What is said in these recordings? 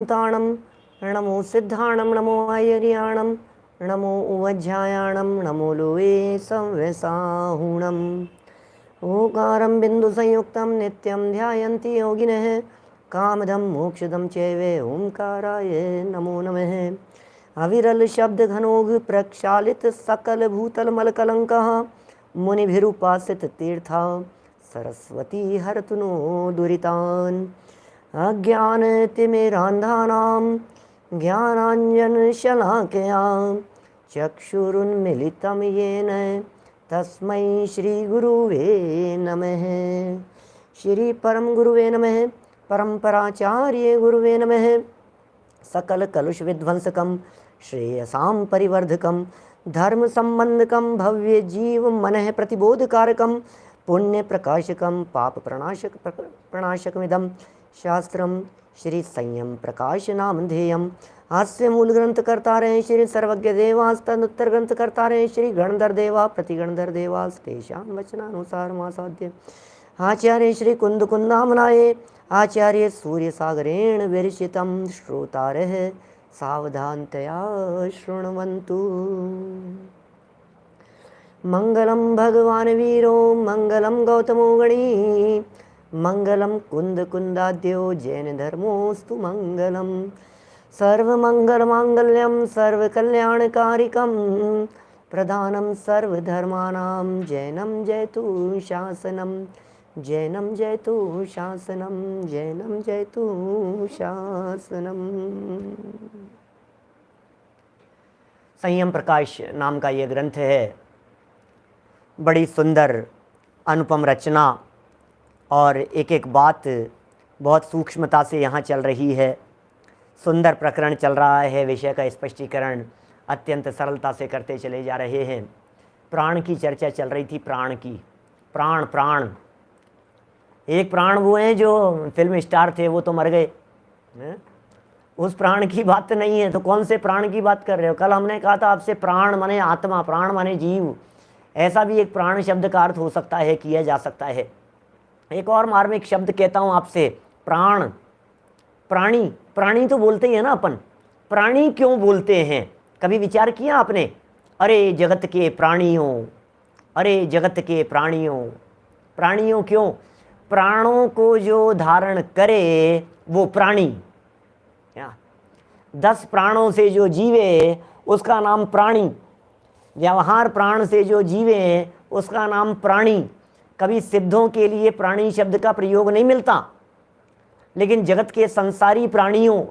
ताणं नमो सिद्धाणं नमो आयर्याणं नमो उवज्झायाणं नमो लोये संव्यसाहुणम् ओंकारं बिन्दुसंयुक्तं नित्यं ध्यायन्ति योगिनः कामदं मोक्षदं चैव ओंकाराय नमो नमः। अविरल शब्द घनोघ प्रक्षालित सकल भूतल मलकलंकः मुनिभिरुपासित तीर्था सरस्वती हरतु नो दुरितान्। अज्ञानतिमिरान्धानां ज्ञानाञ्जनशलाकया चक्षुरुन्मिलितं येन तस्मै श्रीगुरुवे नमः। श्री परम गुरुवे नमः। परम्पराचार्य गुरुवे नमः। सकल कलुष विध्वंसकं श्रेयसां परिवर्धकं धर्म संबंधकं भव्य जीव मनः प्रतिबोधकारकं पुण्य प्रकाशकं पाप प्रणाशकमिदं शास्त्रं श्री संयम प्रकाश नामधेयम्। हास्य मूल ग्रंथ करता रहे श्री सर्वज्ञ देवास तदुत्तर ग्रंथ करता रहे श्री गणधर देवा प्रतिगणधर देवास तेषां वचनानुसार मासाद्य आचार्य श्री कुंद कुंदामनाये आचार्य सूर्य सागरेण विरचितं श्रोतारः सावधानतया शृण्वन्तु। मंगलम भगवान वीरो मंगलम गौतमो गणी मंगलम कुंद कुंदाद्यो जैन धर्मोस्तु मंगलम। सर्वमंगल मांगल्यम सर्वकल्याणकारिकं प्रधानं सर्वधर्माणां जैनं जयतु शासनं जैनं जयतु शासनं जैनं जयतु शासनम। संयम प्रकाश नाम का ये ग्रंथ है। बड़ी सुंदर अनुपम रचना और एक एक बात बहुत सूक्ष्मता से यहाँ चल रही है। सुंदर प्रकरण चल रहा है। विषय का स्पष्टीकरण अत्यंत सरलता से करते चले जा रहे हैं। प्राण की चर्चा चल रही थी। प्राण की प्राण प्राण एक प्राण वो हैं जो फिल्म स्टार थे, वो तो मर गए। उस प्राण की बात नहीं है तो कौन से प्राण की बात कर रहे हो? कल हमने कहा था आपसे प्राण माने आत्मा, प्राण माने जीव। ऐसा भी एक प्राण शब्द का अर्थ हो सकता है, किया जा सकता है। एक और मार्मिक शब्द कहता हूं आपसे, प्राण प्राणी। प्राणी तो बोलते ही है ना अपन। प्राणी क्यों बोलते हैं, कभी विचार किया आपने? अरे जगत के प्राणियों, अरे जगत के प्राणियों। प्राणियों क्यों? प्राणों को जो धारण करे वो प्राणी। 10 प्राणों से जो जीवे उसका नाम प्राणी। व्यवहार प्राण से जो जीवे उसका नाम प्राणी। कभी सिद्धों के लिए प्राणी शब्द का प्रयोग नहीं मिलता, लेकिन जगत के संसारी प्राणियों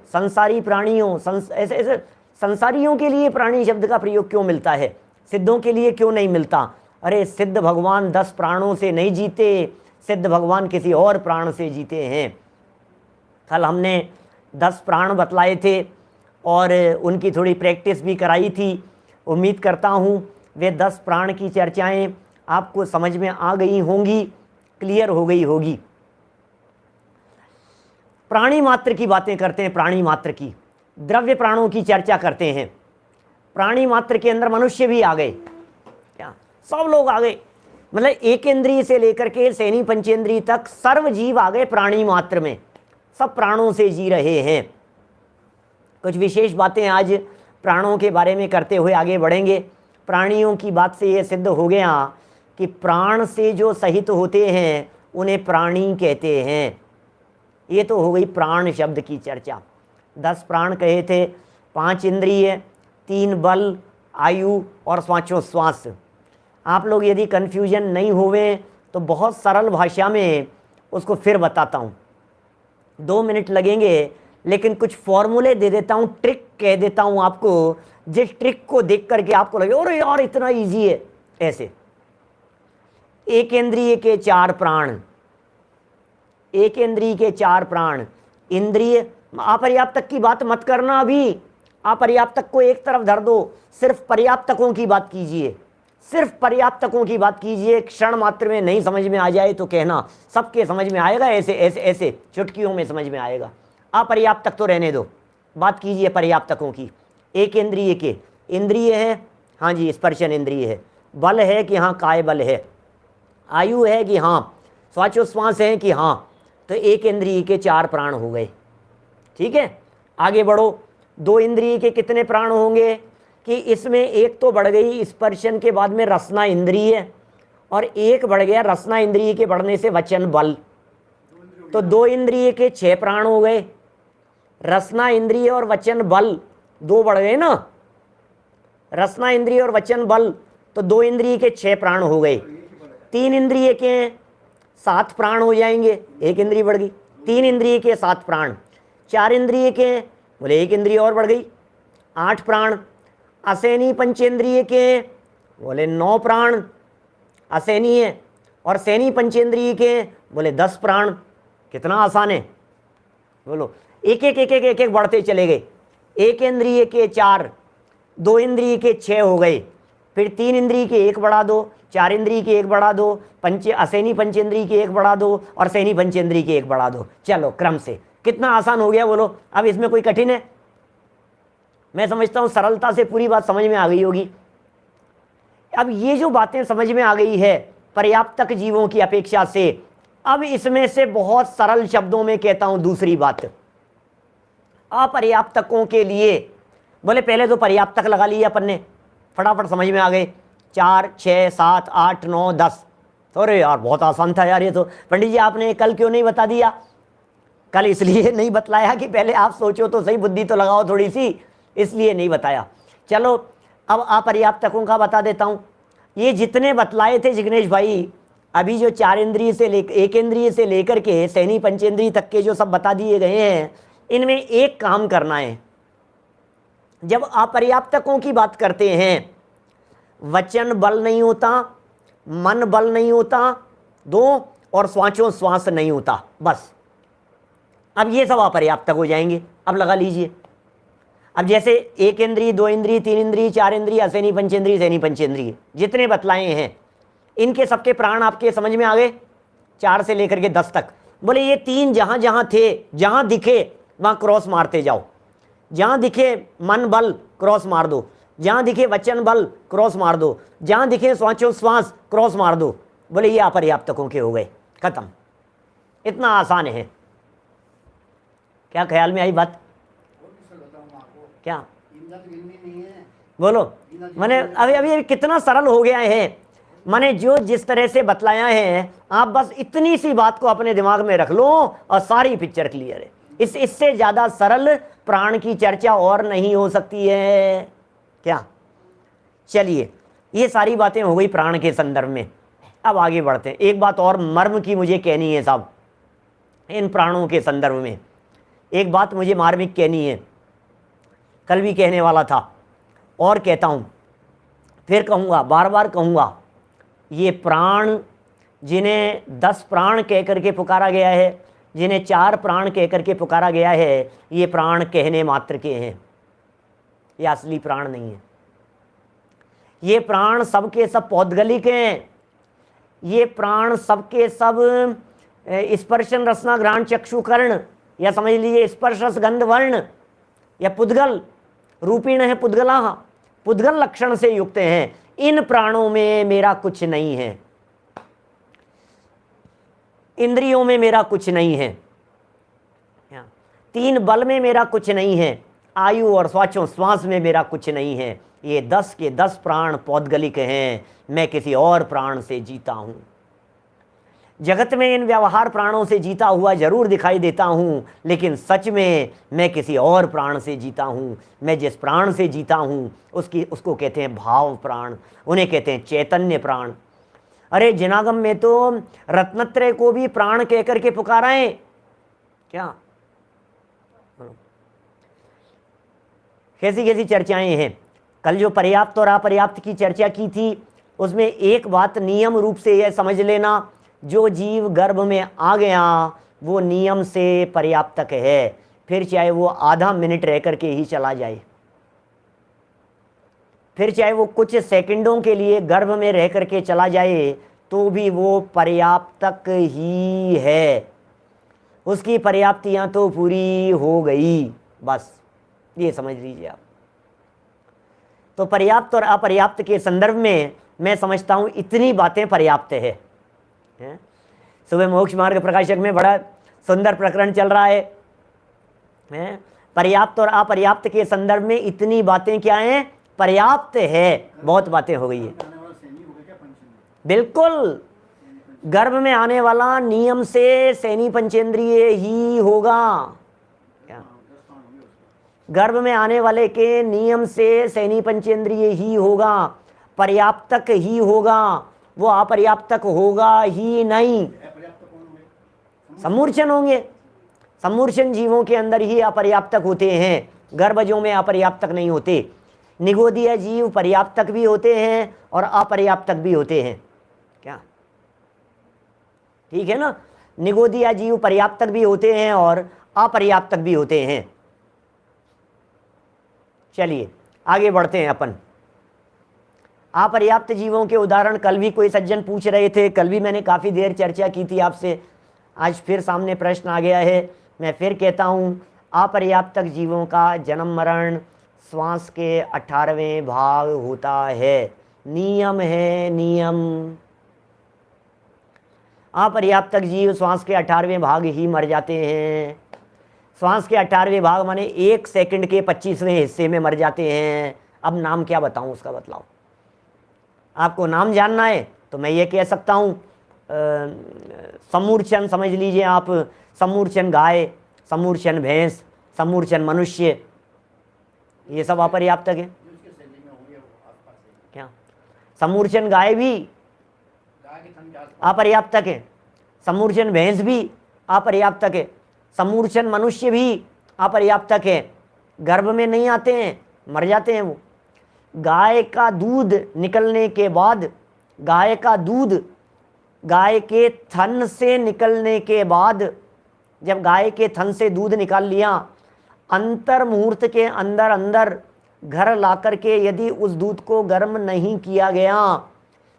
ऐसे संसारियों के लिए प्राणी शब्द का प्रयोग क्यों मिलता है, सिद्धों के लिए क्यों नहीं मिलता? अरे सिद्ध भगवान 10 प्राणों से नहीं जीते, सिद्ध भगवान किसी और प्राण से जीते हैं। कल हमने 10 प्राण बतलाए थे और उनकी थोड़ी प्रैक्टिस भी कराई थी। उम्मीद करता हूँ वे 10 प्राण की चर्चाएं आपको समझ में आ गई होंगी, क्लियर हो गई होगी। प्राणी मात्र की बातें करते हैं। प्राणी मात्र की, द्रव्य प्राणों की चर्चा करते हैं। प्राणी मात्र के अंदर मनुष्य भी आ गए। क्या सब लोग आ गए? मतलब एक इंद्रिय से लेकर के सैनी पंचेंद्रिय तक सर्व जीव आ गए प्राणी मात्र में। सब प्राणों से जी रहे हैं। कुछ विशेष बातें आज प्राणों के बारे में करते हुए आगे बढ़ेंगे। प्राणियों की बात से यह सिद्ध हो गया कि प्राण से जो सहित होते हैं उन्हें प्राणी कहते हैं। ये तो हो गई प्राण शब्द की चर्चा। 10 प्राण कहे थे, 5 इंद्रिय, 3 बल, आयु और श्वासोच्छ्वास। आप लोग यदि कन्फ्यूजन नहीं होवे तो बहुत सरल भाषा में उसको फिर बताता हूँ। 2 मिनट लगेंगे, लेकिन कुछ फॉर्मूले दे देता हूँ, ट्रिक कह देता हूँ आपको, जिस ट्रिक को देख करके आपको लगे अरे यार इतना इजी है। ऐसे एक इंद्रिय के 4 प्राण, एक इंद्रिय के 4 प्राण। इंद्रिय अपर्याप्तक की बात मत करना। अभी अपर्याप्तक को एक तरफ धर दो, सिर्फ पर्याप्तकों की बात कीजिए। सिर्फ पर्याप्तकों की बात कीजिए। क्षण मात्र में नहीं समझ में आ जाए तो कहना, सबके समझ में आएगा। ऐसे ऐसे ऐसे चुटकियों में समझ में आएगा। अपर्याप्तक तो रहने दो, बात कीजिए पर्याप्तकों की। एक इंद्रिय के, इंद्रिय है हाँ जी स्पर्शन इंद्रिय है, बल है कि हाँ काय बल है, आयु है कि हाँ श्वासोच्छ्वास है कि हाँ, तो एक इंद्रिय के 4 प्राण हो गए। ठीक है, आगे बढ़ो, 2 इंद्रिय के कितने प्राण होंगे कि इसमें एक तो बढ़ गई स्पर्शन के बाद में रसना इंद्रिय, और एक बढ़ गया रसना इंद्रिय के बढ़ने से वचन बल। तो 2 इंद्रिय के 6 प्राण हो गए, रसना इंद्रिय और वचन बल 2 बढ़ गए ना, रसना इंद्रिय और वचन बल, तो 2 इंद्रिय के 6 प्राण हो गए। 3 इंद्रिय के 7 प्राण हो जाएंगे, 1 इंद्रिय बढ़ गई। 3 इंद्रिय के 7 प्राण, 4 इंद्रिय के बोले 1 इंद्रिय और बढ़ गई, 8 प्राण। असैनी पंचेंद्रिय के बोले 9 प्राण असैनी है, और सैनी पंचेंद्रिय के बोले 10 प्राण। कितना आसान है बोलो, एक एक बढ़ते चले गए। 1 इंद्रिय के 4, 2 इंद्रिय के 6 हो गए, फिर 3 इंद्रिय के 1 बढ़ा दो, 4 इंद्रिय के 1 बढ़ा दो, असैनी पंचेंद्रिय के 1 बढ़ा दो, और सैनी पंचेंद्रिय के 1 बढ़ा दो। चलो क्रम से, कितना आसान हो गया बोलो। अब इसमें कोई कठिन है? मैं समझता हूं सरलता से पूरी बात समझ में आ गई होगी। अब ये जो बातें समझ में आ गई है पर्याप्तक जीवों की अपेक्षा से, अब इसमें से बहुत सरल शब्दों में कहता हूं दूसरी बात। अपर्याप्तकों के लिए बोले पहले तो पर्याप्तक लगा लिया अपन ने, फटाफट समझ में आ गए। 4, 6, 7, 8, 9, 10। अरे यार बहुत आसान था यार ये तो। पंडित जी आपने कल क्यों नहीं बता दिया? कल इसलिए नहीं बतलाया कि पहले आप सोचो तो सही, बुद्धि तो लगाओ थोड़ी सी, इसलिए नहीं बताया। चलो अब अपर्याप्तकों का बता देता हूं। ये जितने बतलाए थे जिग्नेश भाई, अभी जो 4 इंद्रिय से लेकर 1 इंद्रिय से लेकर के सैनी पंचेंद्रिय तक के जो सब बता दिए गए हैं, इनमें एक काम करना है। जब अपर्याप्तकों की बात करते हैं, वचन बल नहीं होता, मन बल नहीं होता, 2 और श्वासों श्वास नहीं होता, बस। अब ये सब अपर्याप्तक हो जाएंगे। अब लगा लीजिए, अब जैसे 1 इंद्रिय, 2 इंद्रिय, 3 इंद्रिय, 4 इंद्रिय, असैनी पंचेंद्रिय, सैनी पंचेंद्रिय, जितने बतलाए हैं इनके सबके प्राण आपके समझ में आ गए, 4 से लेकर के 10 तक। बोले ये 3 जहां जहां थे, जहां दिखे वहां क्रॉस मारते जाओ। जहां दिखे मन बल क्रॉस मार दो, जहां दिखे वचन बल क्रॉस मार दो, जहां दिखे श्वास क्रॉस मार दो। बोले ये अपर्याप्तकों के हो गए, खत्म। इतना आसान है। क्या ख्याल में आई बात? क्या बोलो? मैंने अभी कितना सरल हो गया है। मैंने जो जिस तरह से बतलाया है, आप बस इतनी सी बात को अपने दिमाग में रख लो और सारी पिक्चर क्लियर है। इससे ज्यादा सरल प्राण की चर्चा और नहीं हो सकती है क्या? चलिए ये सारी बातें हो गई प्राण के संदर्भ में। अब आगे बढ़ते हैं। एक बात और मर्म की मुझे कहनी है साहब, इन प्राणों के संदर्भ में एक बात मुझे मार्मिक कहनी है। कल भी कहने वाला था और कहता हूं, फिर कहूंगा, बार बार कहूंगा। ये प्राण जिन्हें 10 प्राण कह करके पुकारा गया है, जिन्हें 4 प्राण कह करके पुकारा गया है, ये प्राण कहने मात्र के हैं, ये असली प्राण नहीं है। ये प्राण सबके सब पौद्गलिक हैं। ये प्राण सबके सब स्पर्शन रसना घ्राण चक्षु कर्ण, या समझ लीजिए स्पर्श रस गंध वर्ण, या पुद्गल रूपीण है, पुद्गला पुद्गल लक्षण से युक्त हैं। इन प्राणों में मेरा कुछ नहीं है, इंद्रियों में मेरा कुछ नहीं है, 3 बल में मेरा कुछ नहीं है, आयु और श्वास में मेरा कुछ नहीं है। ये 10 के 10 प्राण पौद्गलिक हैं। मैं किसी और प्राण से जीता हूं। जगत में इन व्यवहार प्राणों से जीता हुआ जरूर दिखाई देता हूं, लेकिन सच में मैं किसी और प्राण से जीता हूं। मैं जिस प्राण से जीता हूं उसको कहते हैं भाव प्राण, उन्हें कहते हैं चैतन्य प्राण। अरे जिनागम में तो रत्नत्रय को भी प्राण कहकर के पुकारा है क्या? कैसी कैसी चर्चाएं हैं। कल जो पर्याप्त और अपर्याप्त की चर्चा की थी, उसमें एक बात नियम रूप से यह समझ लेना, जो जीव गर्भ में आ गया वो नियम से पर्याप्तक है, फिर चाहे वो आधा मिनट रह करके ही चला जाए, फिर चाहे वो कुछ सेकंडों के लिए गर्भ में रह करके चला जाए, तो भी वो पर्याप्तक ही है। उसकी पर्याप्तियां तो पूरी हो गई, बस ये समझ लीजिए आप। तो पर्याप्त और अपर्याप्त के संदर्भ में मैं समझता हूं इतनी बातें पर्याप्त है। सुबह मोक्ष मार्ग प्रकाशक में बड़ा सुंदर प्रकरण चल रहा है। पर्याप्त और अपर्याप्त के संदर्भ में इतनी बातें क्या हैं, पर्याप्त है, बहुत बातें हो गई है। बिल्कुल, गर्भ में आने वाला नियम से सैनी पंचेंद्रिय ही होगा। क्या गर्भ में आने वाले के नियम से सैनी पंचेंद्रिय ही होगा, पर्याप्तक ही होगा, वो अपर्याप्तक होगा ही नहीं। समूर्छन होंगे, समूर्छन जीवों के अंदर ही अपर्याप्तक होते हैं, गर्भजों में अपर्याप्तक नहीं होते। निगोदीय जीव पर्याप्तक भी होते हैं और अपर्याप्तक भी होते हैं। क्या ठीक है ना? निगोदीय जीव पर्याप्तक भी होते हैं और अपर्याप्तक भी होते हैं। चलिए आगे बढ़ते हैं अपन। अपर्याप्त जीवों के उदाहरण कल भी कोई सज्जन पूछ रहे थे, कल भी मैंने काफ़ी देर चर्चा की थी आपसे, आज फिर सामने प्रश्न आ गया है। मैं फिर कहता हूँ, अपर्याप्तक जीवों का जन्म मरण श्वास के 18वें भाग होता है। नियम है, नियम। अपर्याप्तक जीव श्वास के 18वें भाग ही मर जाते हैं। श्वास के 18वें भाग माने 1 सेकंड के 25वें हिस्से में मर जाते हैं। अब नाम क्या बताऊं उसका बतलाओ। आपको नाम जानना है तो मैं ये कह सकता हूँ, समूर्छन समझ लीजिए आप, समूर्छन गाय, समूर्छन भैंस, समूर्छन मनुष्य, ये सब अपर्याप्तक है। क्या समूर्छन गाय भी अपर्याप्तक है, समूर्छन भैंस भी अपर्याप्तक है, समूर्छन मनुष्य भी अपर्याप्तक है। गर्भ में नहीं आते हैं, मर जाते हैं वो। गाय का दूध निकलने के बाद, गाय का दूध गाय के थन से निकलने के बाद, जब गाय के थन से दूध निकाल लिया, अंतर मुहूर्त के अंदर अंदर घर ला कर के यदि उस दूध को गर्म नहीं किया गया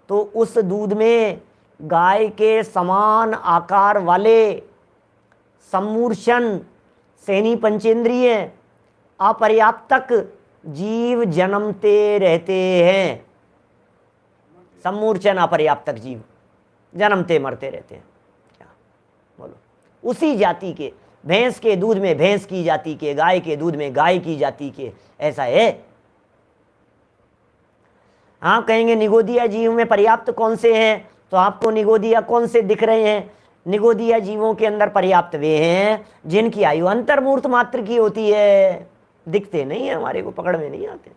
तो उस दूध में गाय के समान आकार वाले समूर्छन सैनी पंचेंद्रिय अपर्याप्तक जीव जन्मते रहते हैं। समूर्छन अपर्याप्तक जीव जन्मते मरते रहते हैं। क्या बोलो? उसी जाति के, भैंस के दूध में भैंस की जाति के, गाय के दूध में गाय की जाति के, ऐसा है। आप कहेंगे निगोदिया जीव में पर्याप्त कौन से हैं, तो आपको निगोदिया कौन से दिख रहे हैं? निगोदिया जीवों के अंदर पर्याप्त वे हैं जिनकी आयु अंतर्मूर्त मात्र की होती है, दिखते नहीं है, हमारे को पकड़ में नहीं आते।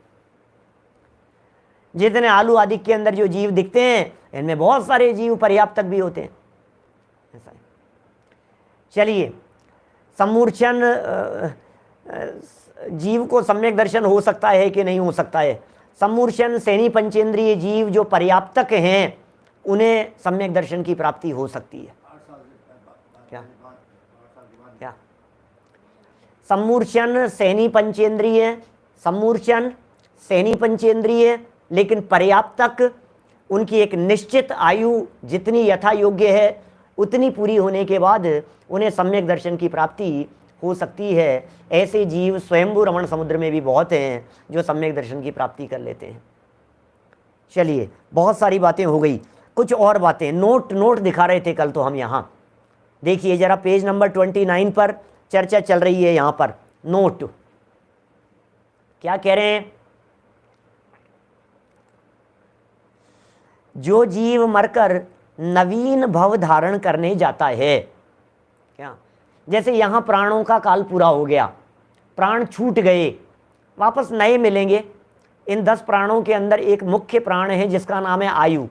जितने आलू आदि के अंदर जो जीव दिखते हैं, इनमें बहुत सारे जीव पर्याप्तक भी होते हैं। ऐसा है। चलिए, समूर्छन जीव को सम्यक दर्शन हो सकता है कि नहीं हो सकता है? समूर्छन सैनी पंचेंद्रिय जीव जो पर्याप्तक हैं उन्हें सम्यक दर्शन की प्राप्ति हो सकती है। क्या क्या समूर्छन सैनी पंचेंद्रिय, समूर्छन सैनी पंचेंद्रिय, लेकिन पर्याप्तक उनकी एक निश्चित आयु जितनी यथा योग्य है उतनी पूरी होने के बाद उन्हें सम्यक दर्शन की प्राप्ति हो सकती है। ऐसे जीव स्वयंभू रमण समुद्र में भी बहुत हैं जो सम्यक दर्शन की प्राप्ति कर लेते हैं। चलिए, बहुत सारी बातें हो गई, कुछ और बातें नोट दिखा रहे थे कल तो हम। यहाँ देखिए जरा, पेज नंबर 29 पर चर्चा चल रही है। यहाँ पर नोट क्या कह रहे हैं? जो जीव मरकर नवीन भव धारण करने जाता है, क्या जैसे यहाँ प्राणों का काल पूरा हो गया, प्राण छूट गए, वापस नए मिलेंगे। इन 10 प्राणों के अंदर एक मुख्य प्राण है जिसका नाम है आयु।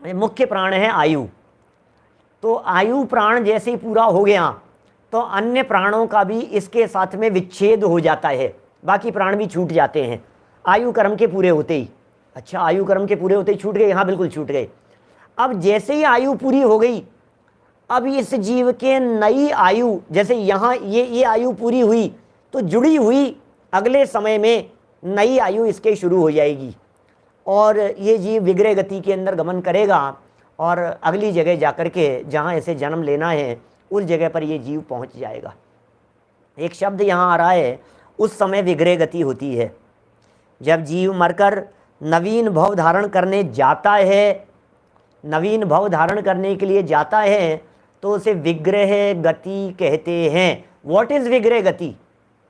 मुख्य प्राण है आयु। तो आयु प्राण जैसे ही पूरा हो गया तो अन्य प्राणों का भी इसके साथ में विच्छेद हो जाता है, बाकी प्राण भी छूट जाते हैं आयु कर्म के पूरे होते ही। अच्छा, आयु कर्म के पूरे होते ही छूट गए? हाँ, बिल्कुल छूट गए। अब जैसे ही आयु पूरी हो गई, अब इस जीव के नई आयु, जैसे यहाँ ये आयु पूरी हुई तो जुड़ी हुई अगले समय में नई आयु इसके शुरू हो जाएगी और ये जीव विग्रह गति के अंदर गमन करेगा और अगली जगह जाकर के जहाँ इसे जन्म लेना है उस जगह पर ये जीव पहुँच जाएगा। एक शब्द यहाँ आ रहा है, उस समय विग्रह गति होती है। जब जीव मरकर नवीन भव धारण करने जाता है, नवीन भव धारण करने के लिए जाता है, तो उसे विग्रह गति कहते हैं। व्हाट इज विग्रह गति?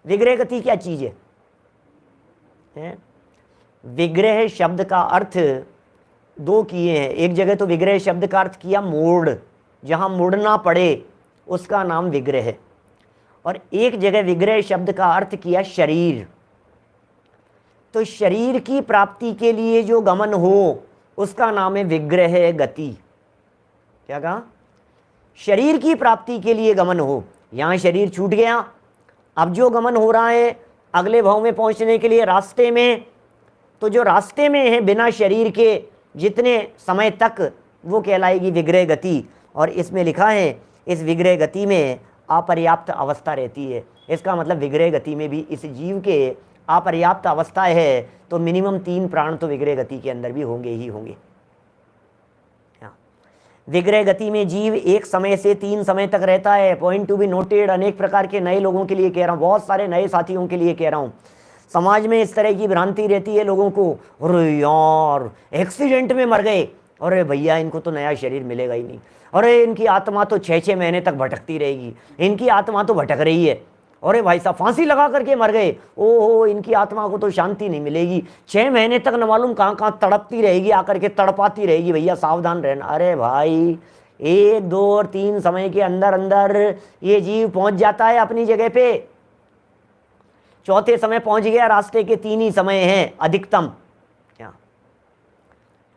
विग्रह गति क्या चीज है? विग्रह शब्द का अर्थ दो किए हैं। एक जगह तो विग्रह शब्द का अर्थ किया मोड़, जहां मुड़ना पड़े उसका नाम विग्रह है, और एक जगह विग्रह शब्द का अर्थ किया शरीर। तो शरीर की प्राप्ति के लिए जो गमन हो उसका नाम है विग्रह गति। क्या कहा? शरीर की प्राप्ति के लिए गमन हो। यहां शरीर छूट गया, अब जो गमन हो रहा है अगले भाव में पहुंचने के लिए रास्ते में, तो जो रास्ते में है बिना शरीर के जितने समय तक, वो कहलाएगी विग्रह गति। और इसमें लिखा है इस विग्रह गति में अपर्याप्त अवस्था रहती है। इसका मतलब विग्रह गति में भी इस जीव के अपर्याप्त अवस्था है, तो मिनिमम 3 प्राण तो विग्रह गति के अंदर भी होंगे ही होंगे। विग्रह गति में जीव एक समय से 3 समय तक रहता है। Point to be noted. अनेक प्रकार के नए लोगों के लिए कह रहा हूँ, बहुत सारे नए साथियों के लिए कह रहा हूँ। समाज में इस तरह की भ्रांति रहती है लोगों को, अरे यार एक्सीडेंट में मर गए, अरे भैया इनको तो नया शरीर मिलेगा ही नहीं, अरे इनकी आत्मा तो 6-6 महीने तक भटकती रहेगी, इनकी आत्मा तो भटक रही है, अरे भाई साहब फांसी लगा करके मर गए, ओहो इनकी आत्मा को तो शांति नहीं मिलेगी, 6 महीने तक न मालूम कहाँ कहाँ तड़पती रहेगी, आकर के तड़पाती रहेगी, भैया सावधान रहना। अरे भाई 1, 2 और 3 समय के अंदर अंदर ये जीव पहुंच जाता है अपनी जगह पे। चौथे समय पहुंच गया, रास्ते के 3 ही समय हैं अधिकतम। क्या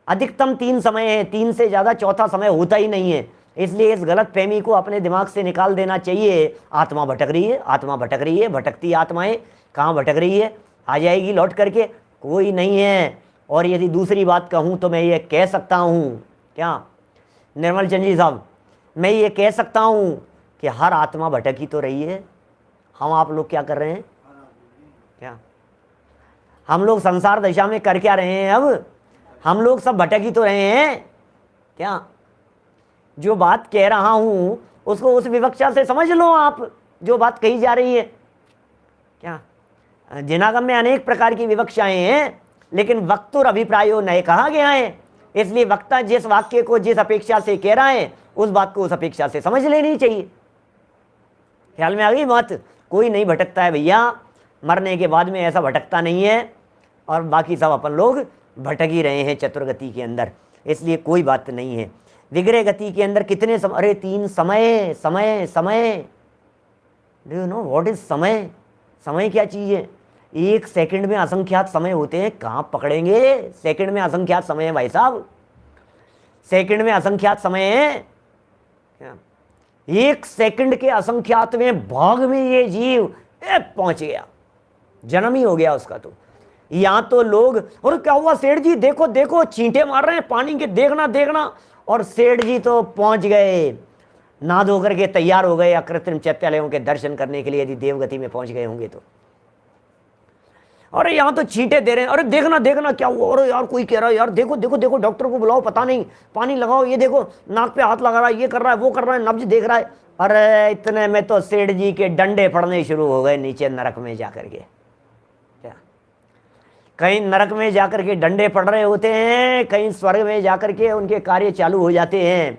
अधिकतम 3 समय है, 3 से ज्यादा चौथा समय होता ही नहीं है। इसलिए इस गलत फहमी को अपने दिमाग से निकाल देना चाहिए। आत्मा भटक रही है, आत्मा भटक रही है, भटकती आत्माएं कहाँ भटक रही है, आ जाएगी लौट करके, कोई नहीं है। और यदि दूसरी बात कहूँ तो मैं ये कह सकता हूँ, क्या निर्मल चंद जी साहब, मैं ये कह सकता हूँ कि हर आत्मा भटक ही तो रही है। हम आप लोग क्या कर रहे हैं? क्या हम लोग संसार दशा में कर क्या रहे हैं? अब हम लोग सब भटक ही तो रहे हैं। क्या जो बात कह रहा हूं उसको उस विवक्षा से समझ लो आप, जो बात कही जा रही है। क्या जिनागम में अनेक प्रकार की विवक्षाएं हैं, लेकिन वक्तुर अभिप्रायो नए कहा गया है। इसलिए वक्ता जिस वाक्य को जिस अपेक्षा से कह रहा है उस बात को उस अपेक्षा से समझ लेनी चाहिए। ख्याल में आ गई बात? कोई नहीं भटकता है भैया, मरने के बाद में ऐसा भटकता नहीं है, और बाकी सब अपन लोग भटक ही रहे हैं चतुर्गति के अंदर। इसलिए कोई बात नहीं है। विग्रह गति के अंदर कितने समय? अरे 3 समय। समय समय do you know what is समय? समय क्या चीज है? 1 सेकंड में असंख्यात समय होते हैं। कहाँ पकड़ेंगे? सेकंड में असंख्यात समय है भाई साहब, सेकंड में असंख्यात समय है। 1 सेकंड के असंख्यातवें भाग में ये जीव पहुंच गया, जन्म ही हो गया उसका। तो यहां तो लोग, और क्या हुआ सेठ जी, देखो देखो छींटे मार रहे हैं पानी के, देखना देखना, और सेठ जी तो पहुंच गए, नहा धो करके तैयार हो गए अकृत्रिम चैत्यालयों के दर्शन करने के लिए, यदि देवगति में पहुंच गए होंगे तो। अरे यहाँ तो छींटे दे रहे हैं, अरे देखना देखना क्या हुआ, अरे यार कोई कह रहा है यार देखो देखो देखो डॉक्टर को बुलाओ, पता नहीं पानी लगाओ, ये देखो नाक पे हाथ लगा रहा है, ये कर रहा है वो कर रहा है, नब्ज देख रहा है। अरे इतने में तो सेठ जी के डंडे पड़ने शुरू हो गए नीचे नरक में जाकर के। कहीं नरक में जाकर के डंडे पड़ रहे होते हैं, कहीं स्वर्ग में जाकर के उनके कार्य चालू हो जाते हैं।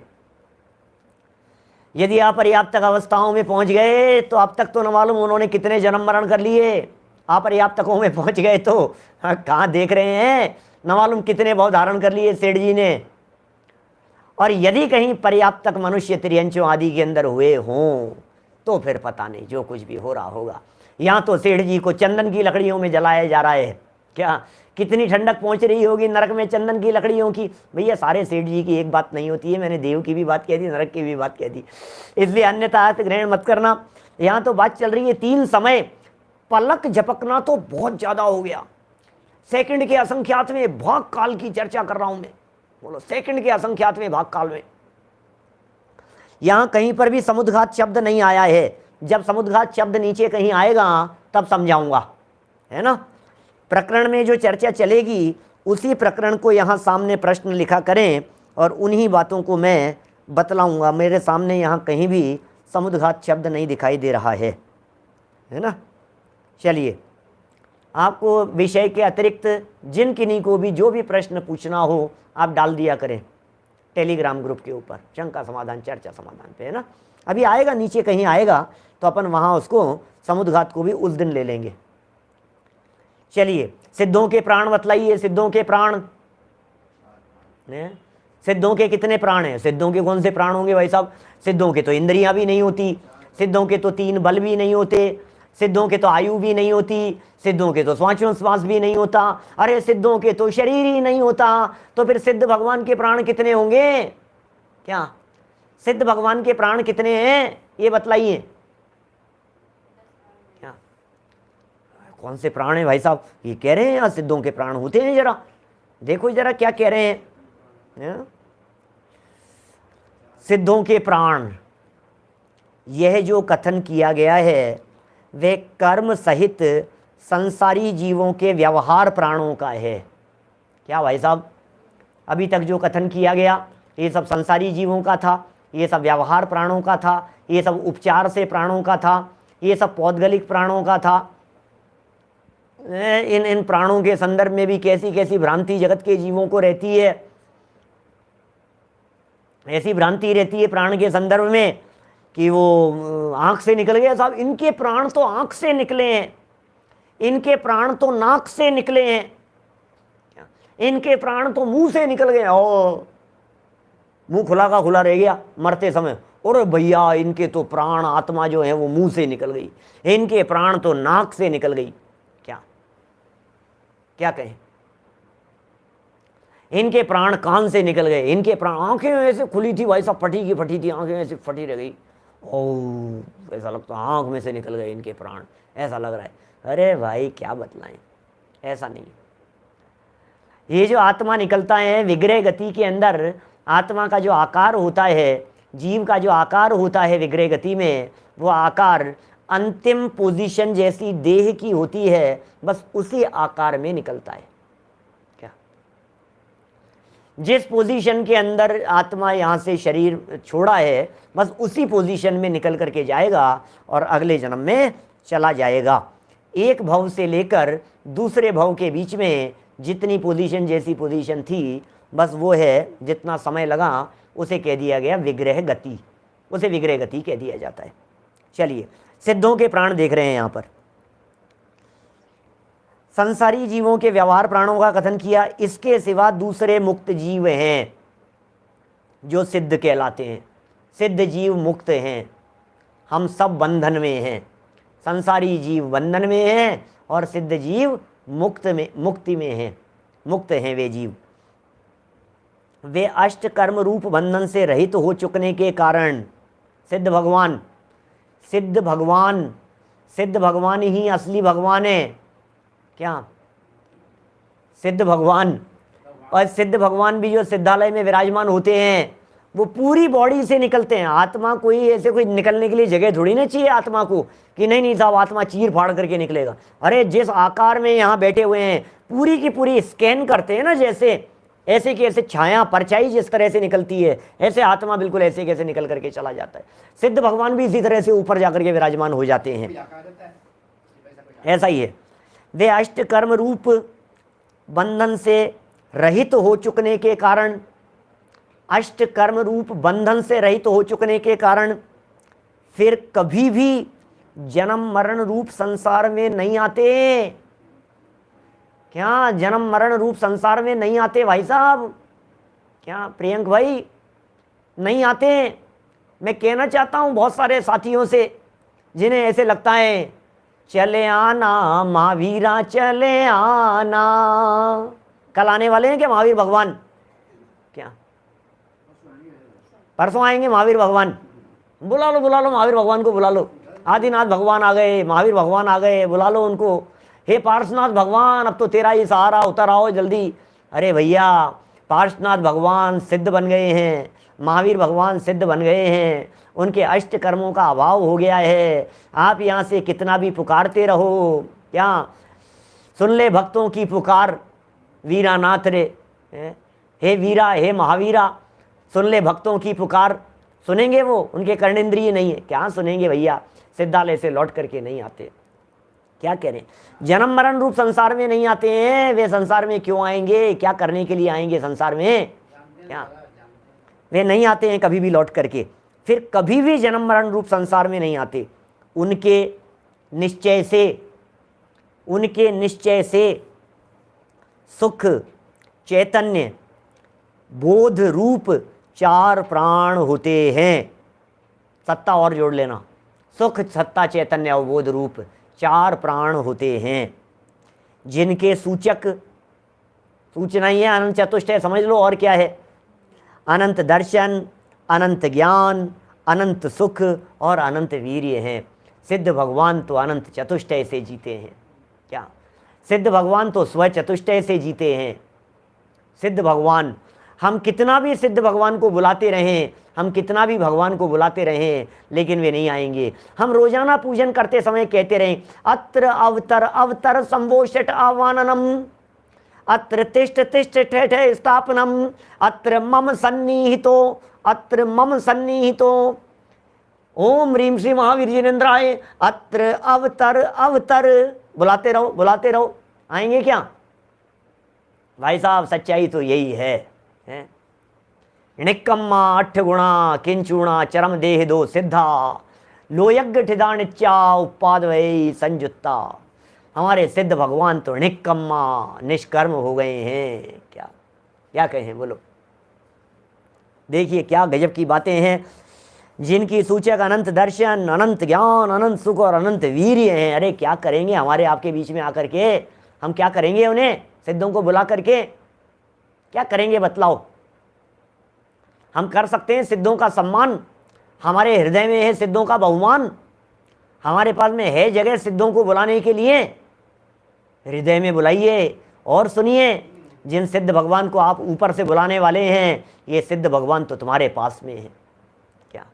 यदि अपर्याप्त अवस्थाओं में पहुंच गए तो अब तक तो न मालूम उन्होंने कितने जन्म मरण कर लिए। अपर्याप्तकों में पहुंच गए तो कहाँ देख रहे हैं, न मालूम कितने भाव धारण कर लिए सेठ जी ने। और यदि कहीं पर्याप्तक मनुष्य त्रियंचों आदि के अंदर हुए हों तो फिर पता नहीं जो कुछ भी हो रहा होगा। यहाँ तो सेठ जी को चंदन की लकड़ियों में जलाया जा रहा है। क्या कितनी ठंडक पहुंच रही होगी नरक में चंदन की लकड़ियों की। भैया सारे सेठ जी की एक बात नहीं होती है, मैंने देव की भी बात कह दी, नरक की भी बात कह दी, इसलिए अन्यथा अर्थ ग्रहण मत करना। यहाँ तो बात चल रही है 3 समय, पलक झपकना तो बहुत ज्यादा हो गया। सेकंड के असंख्यात में भाग काल की चर्चा कर रहा हूं मैं, बोलो सेकंड के असंख्यात में भाग काल में। यहां कहीं पर भी समुद्घात शब्द नहीं आया है, जब समुद्घात शब्द नीचे कहीं आएगा तब समझाऊंगा, है ना। प्रकरण में जो चर्चा चलेगी उसी प्रकरण को यहाँ सामने प्रश्न लिखा करें और उन्हीं बातों को मैं बतलाऊंगा। मेरे सामने यहाँ कहीं भी समुद्घात शब्द नहीं दिखाई दे रहा है ना। चलिए, आपको विषय के अतिरिक्त जिन किन्हीं को भी जो भी प्रश्न पूछना हो आप डाल दिया करें, टेलीग्राम ग्रुप के ऊपर, शंका समाधान चर्चा समाधान पे, है ना। अभी आएगा, नीचे कहीं आएगा तो अपन वहाँ उसको समुद्घात को भी उस दिन ले लेंगे। चलिए, सिद्धों के प्राण बतलाइए, सिद्धों के प्राण, सिद्धों के कितने प्राण हैं? सिद्धों के कौन से प्राण होंगे भाई साहब? सिद्धों के तो इंद्रियां भी नहीं होती, सिद्धों के तो 3 बल भी नहीं होते, सिद्धों के तो आयु भी नहीं होती, सिद्धों के तो श्वासोच्छ्वास भी नहीं होता, अरे सिद्धों के तो शरीर ही नहीं होता, तो फिर सिद्ध भगवान के प्राण कितने होंगे? क्या सिद्ध भगवान के प्राण कितने हैं ये बतलाइए। क्या कौन से प्राण हैं भाई साहब? ये कह रहे हैं यहाँ सिद्धों के प्राण होते हैं, जरा देखो जरा क्या कह रहे हैं। सिद्धों के प्राण, यह जो कथन किया गया है वे कर्म सहित संसारी जीवों के व्यवहार प्राणों का है। क्या भाई साहब? अभी तक जो कथन किया गया ये सब संसारी जीवों का था, ये सब व्यवहार प्राणों का था, ये सब उपचार से प्राणों का था, ये सब पौद्गलिक प्राणों का था। इन प्राणों के संदर्भ में भी कैसी कैसी भ्रांति जगत के जीवों को रहती है। ऐसी भ्रांति रहती है प्राण के संदर्भ में कि वो आंख से निकल गया साहब, इनके प्राण तो आंख से निकले हैं, इनके प्राण तो नाक से निकले हैं, इनके प्राण तो मुंह से निकल गए। ओ, मुंह खुला का खुला रह गया मरते समय, और भैया इनके तो प्राण आत्मा जो है वो मुंह से निकल गई, इनके प्राण तो नाक से निकल गई। क्या क्या कहें? इनके प्राण कान से निकल गए, इनके प्राण, आंखें ऐसे खुली थी भाई साहब, फटी की फटी थी, आंखें ऐसे फटी रह गई। ओ, ऐसा लगता है आंख में से निकल गए इनके प्राण, ऐसा लग रहा है। अरे भाई क्या बतलाएं, ऐसा नहीं। ये जो आत्मा निकलता है विग्रह गति के अंदर, आत्मा का जो आकार होता है, जीव का जो आकार होता है विग्रह गति में, वो आकार अंतिम पोजीशन जैसी देह की होती है, बस उसी आकार में निकलता है। क्या जिस पोजीशन के अंदर आत्मा यहाँ से शरीर छोड़ा है, बस उसी पोजीशन में निकल करके जाएगा और अगले जन्म में चला जाएगा। एक भव से लेकर दूसरे भव के बीच में जितनी पोजीशन जैसी पोजीशन थी, बस वो है, जितना समय लगा उसे कह दिया गया विग्रह गति, उसे विग्रह गति कह दिया जाता है। चलिए, सिद्धों के प्राण देख रहे हैं यहाँ पर। संसारी जीवों के व्यवहार प्राणों का कथन किया, इसके सिवा दूसरे मुक्त जीव हैं जो सिद्ध कहलाते हैं। सिद्ध जीव मुक्त हैं, हम सब बंधन में हैं। संसारी जीव बंधन में हैं और सिद्ध जीव मुक्ति में हैं, मुक्त हैं वे जीव। वे अष्ट कर्म रूप बंधन से रहित हो चुकने के कारण सिद्ध भगवान, सिद्ध भगवान, सिद्ध भगवान ही असली भगवान है। क्या सिद्ध भगवान, और सिद्ध भगवान भी जो सिद्धालय में विराजमान होते हैं वो पूरी बॉडी से निकलते हैं। आत्मा कोई ऐसे कोई निकलने के लिए जगह थोड़ी ना चाहिए आत्मा को कि नहीं साहब आत्मा चीर फाड़ करके निकलेगा। अरे जिस आकार में यहाँ बैठे हुए हैं पूरी की पूरी स्कैन करते हैं ना, जैसे ऐसे की ऐसे छाया परछाई जिस तरह से निकलती है, ऐसे आत्मा बिल्कुल ऐसे कैसे निकल करके चला जाता है। सिद्ध भगवान भी इसी तरह से ऊपर जाकर के विराजमान हो जाते हैं, ऐसा ही है। वे अष्ट कर्म रूप बंधन से रहित हो चुकने के कारण, अष्ट कर्म रूप बंधन से रहित हो चुकने के कारण फिर कभी भी जन्म मरण रूप संसार में नहीं आते। क्या जन्म मरण रूप संसार में नहीं आते भाई साहब? क्या प्रियंक भाई नहीं आते? मैं कहना चाहता हूँ बहुत सारे साथियों से जिन्हें ऐसे लगता है चले आना महावीरा चले आना, कल आने वाले हैं क्या महावीर भगवान? क्या परसों आएंगे महावीर भगवान? बुला लो महावीर भगवान को, बुला लो। आदिनाथ भगवान आ गए, महावीर भगवान आ गए, बुला लो उनको। हे पार्श्वनाथ भगवान, अब तो तेरा ही सहारा, उतर आओ जल्दी। अरे भैया पार्श्वनाथ भगवान सिद्ध बन गए हैं, महावीर भगवान सिद्ध बन गए हैं, उनके अष्ट कर्मों का अभाव हो गया है। आप यहाँ से कितना भी पुकारते रहो, क्या सुन ले भक्तों की पुकार वीरानाथ रे। हे वीरा, हे महावीरा, सुन ले भक्तों की पुकार। सुनेंगे वो? उनके कर्णेंद्रिय नहीं है, क्या सुनेंगे भैया? सिद्धालय से लौट करके नहीं आते। क्या कह रहे हैं? जन्म मरण रूप संसार में नहीं आते हैं। वे संसार में क्यों आएंगे? क्या करने के लिए आएंगे संसार में? क्या वे नहीं आते हैं कभी भी लौट करके, फिर कभी भी जन्म मरण रूप संसार में नहीं आते। उनके निश्चय से सुख, चैतन्य, बोध रूप 4 प्राण होते हैं। सत्ता और जोड़ लेना, सुख, सत्ता, चैतन्य और बोध रूप 4 प्राण होते हैं, जिनके सूचना ही है अनंत चतुष्टय, समझ लो और क्या है। अनंत दर्शन, अनंत ज्ञान, अनंत सुख और अनंत वीर्य हैं। सिद्ध भगवान तो अनंत चतुष्टय से जीते हैं। क्या सिद्ध भगवान तो स्व चतुष्टय से जीते हैं। सिद्ध भगवान, हम कितना भी सिद्ध भगवान को बुलाते रहें, हम कितना भी भगवान को बुलाते रहें, लेकिन वे नहीं आएंगे। हम रोजाना पूजन करते समय कहते रहें, अत्र अवतर अवतर संभोषट आवाननम, अत्र तिष्ठ तिष्ठ ठेठ स्थापनम, अत्र मम सन्निहितो, अत्र मम सन्निहितो, ओम ह्रीम श्री महावीर जिनेन्द्राय, अत्र अवतर अवतर। बुलाते रहो, आएंगे क्या भाई साहब? सच्चाई तो यही है? निक्कम्मा 8 गुणा किंचुणा चरम देह दो सिद्धा, लोयज्ञ ठिदा नित्या उपाद वही संयुक्ता। हमारे सिद्ध भगवान तो निक्कम्मा निष्कर्म हो गए हैं। क्या कहें, बोलो। देखिए क्या गजब की बातें हैं, जिनकी सूचक अनंत दर्शन, अनंत ज्ञान, अनंत सुख और अनंत वीर्य हैं। अरे क्या करेंगे हमारे आपके बीच में आकर के? हम क्या करेंगे उन्हें सिद्धों को बुला करके? क्या करेंगे बतलाओ? हम कर सकते हैं सिद्धों का सम्मान, हमारे हृदय में है सिद्धों का बहुमान, हमारे पास में है जगह सिद्धों को बुलाने के लिए। हृदय में बुलाइए और सुनिए, जिन सिद्ध भगवान को आप ऊपर से बुलाने वाले हैं, ये सिद्ध भगवान तो तुम्हारे पास में है। क्या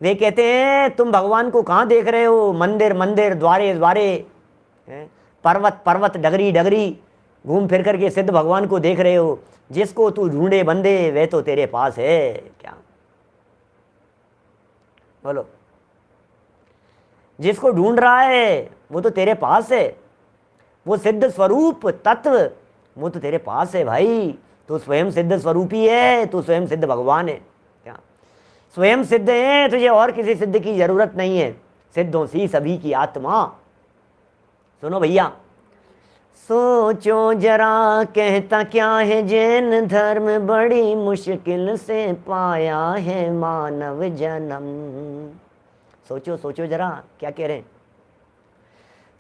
वे कहते हैं, तुम भगवान को कहाँ देख रहे हो? मंदिर मंदिर, द्वारे द्वारे, पर्वत पर्वत, डगरी डगरी घूम फिर करके सिद्ध भगवान को देख रहे हो। जिसको तू ढूंढे बंदे, वे तो तेरे पास है। क्या बोलो? जिसको ढूंढ रहा है वो तो तेरे पास है। वो सिद्ध स्वरूप तत्व वो तो तेरे पास है भाई। तू स्वयं सिद्ध स्वरूपी है, तू स्वयं सिद्ध भगवान है। क्या स्वयं सिद्ध है, तुझे और किसी सिद्ध की जरूरत नहीं है। सिद्धों सी सभी की आत्मा। सुनो भैया, सोचो जरा कहता क्या है जैन धर्म, बड़ी मुश्किल से पाया है मानव जन्म। सोचो सोचो जरा क्या कह रहे हैं।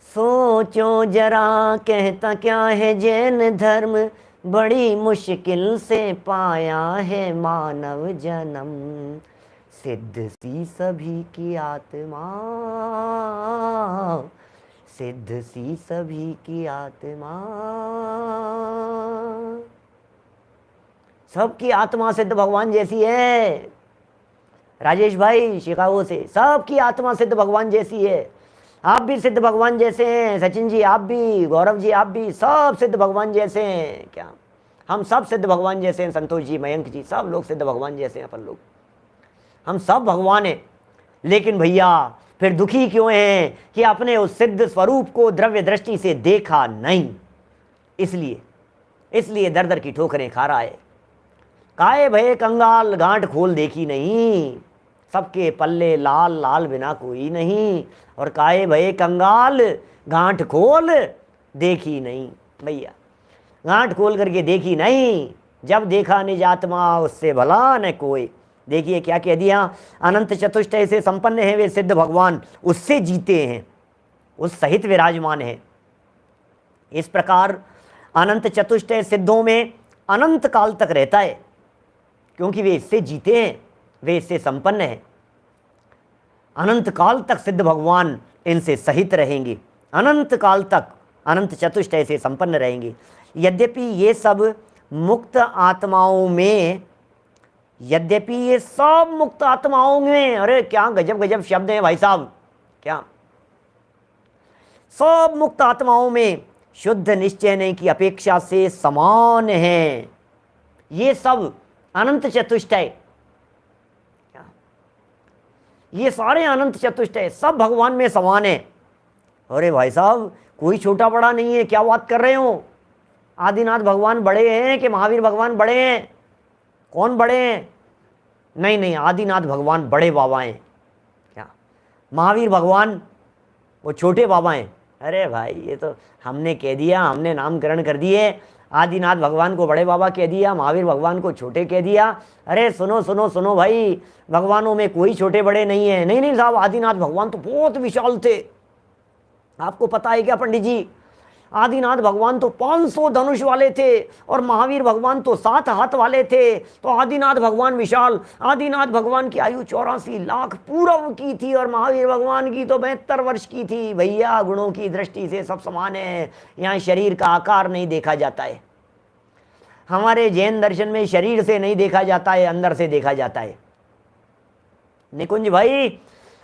सोचो जरा कहता क्या है जैन धर्म, बड़ी मुश्किल से पाया है मानव जन्म। सिद्ध सी सभी की आत्मा, सिद्ध सी सभी की आत्मा। सबकी आत्मा सिद्ध भगवान जैसी है। राजेश भाई शिकागो से, सबकी आत्मा सिद्ध भगवान जैसी है। आप भी सिद्ध भगवान जैसे हैं, सचिन जी आप भी, गौरव जी आप भी, सब सिद्ध भगवान जैसे हैं। क्या हम सब सिद्ध भगवान जैसे हैं? संतोष जी, मयंक जी, सब लोग सिद्ध भगवान जैसे हैं। अपन लोग हम सब भगवान हैं। लेकिन भैया फिर दुखी क्यों हैं कि आपने उस सिद्ध स्वरूप को द्रव्य दृष्टि से देखा नहीं। इसलिए दर दर की ठोकरें खा रहा है। काहे भये कंगाल गांठ खोल देखी नहीं, सबके पल्ले लाल लाल बिना कोई नहीं। और काहे भये कंगाल गांठ खोल देखी नहीं। भैया गांठ खोल करके देखी नहीं, जब देखा निज आत्मा उससे भला न कोई। देखिए क्या कह दिया, अनंत चतुष्टय से संपन्न है वे सिद्ध भगवान, उससे जीते हैं, उस सहित विराजमान है। इस प्रकार अनंत चतुष्टय सिद्धों में अनंत काल तक रहता है, क्योंकि वे इससे जीते हैं, वे इससे संपन्न हैं। अनंत काल तक सिद्ध भगवान इनसे सहित रहेंगे, अनंत काल तक अनंत चतुष्टय से संपन्न रहेंगे। यद्यपि ये सब मुक्त आत्माओं में, यद्यपि ये सब मुक्त आत्माओं में, अरे क्या गजब गजब शब्द हैं भाई साहब। क्या सब मुक्त आत्माओं में शुद्ध निश्चय की अपेक्षा से समान हैं। ये सब अनंत चतुष्टय, ये सारे अनंत चतुष्टय सब भगवान में समान है। अरे भाई साहब कोई छोटा बड़ा नहीं है, क्या बात कर रहे हो? आदिनाथ भगवान बड़े हैं कि महावीर भगवान बड़े हैं? कौन बड़े हैं? नहीं नहीं, आदिनाथ भगवान बड़े बाबा हैं। क्या महावीर भगवान वो छोटे बाबा हैं? अरे भाई ये तो हमने कह दिया, हमने नामकरण कर दिए, आदिनाथ भगवान को बड़े बाबा कह दिया, महावीर भगवान को छोटे कह दिया। अरे सुनो सुनो सुनो भाई, भगवानों में कोई छोटे बड़े नहीं है। नहीं नहीं साहब, आदिनाथ भगवान तो बहुत विशाल थे। आपको पता है क्या पंडित जी, आदिनाथ भगवान तो 500 धनुष वाले थे और महावीर भगवान तो 7 हाथ वाले थे। तो आदिनाथ भगवान विशाल। आदिनाथ भगवान की आयु 84 लाख पूर्व की थी और महावीर भगवान की तो 72 वर्ष की थी। भैया गुणों की दृष्टि से सब समान है, यहाँ शरीर का आकार नहीं देखा जाता है। हमारे जैन दर्शन में शरीर से नहीं देखा जाता है, अंदर से देखा जाता है। निकुंज भाई,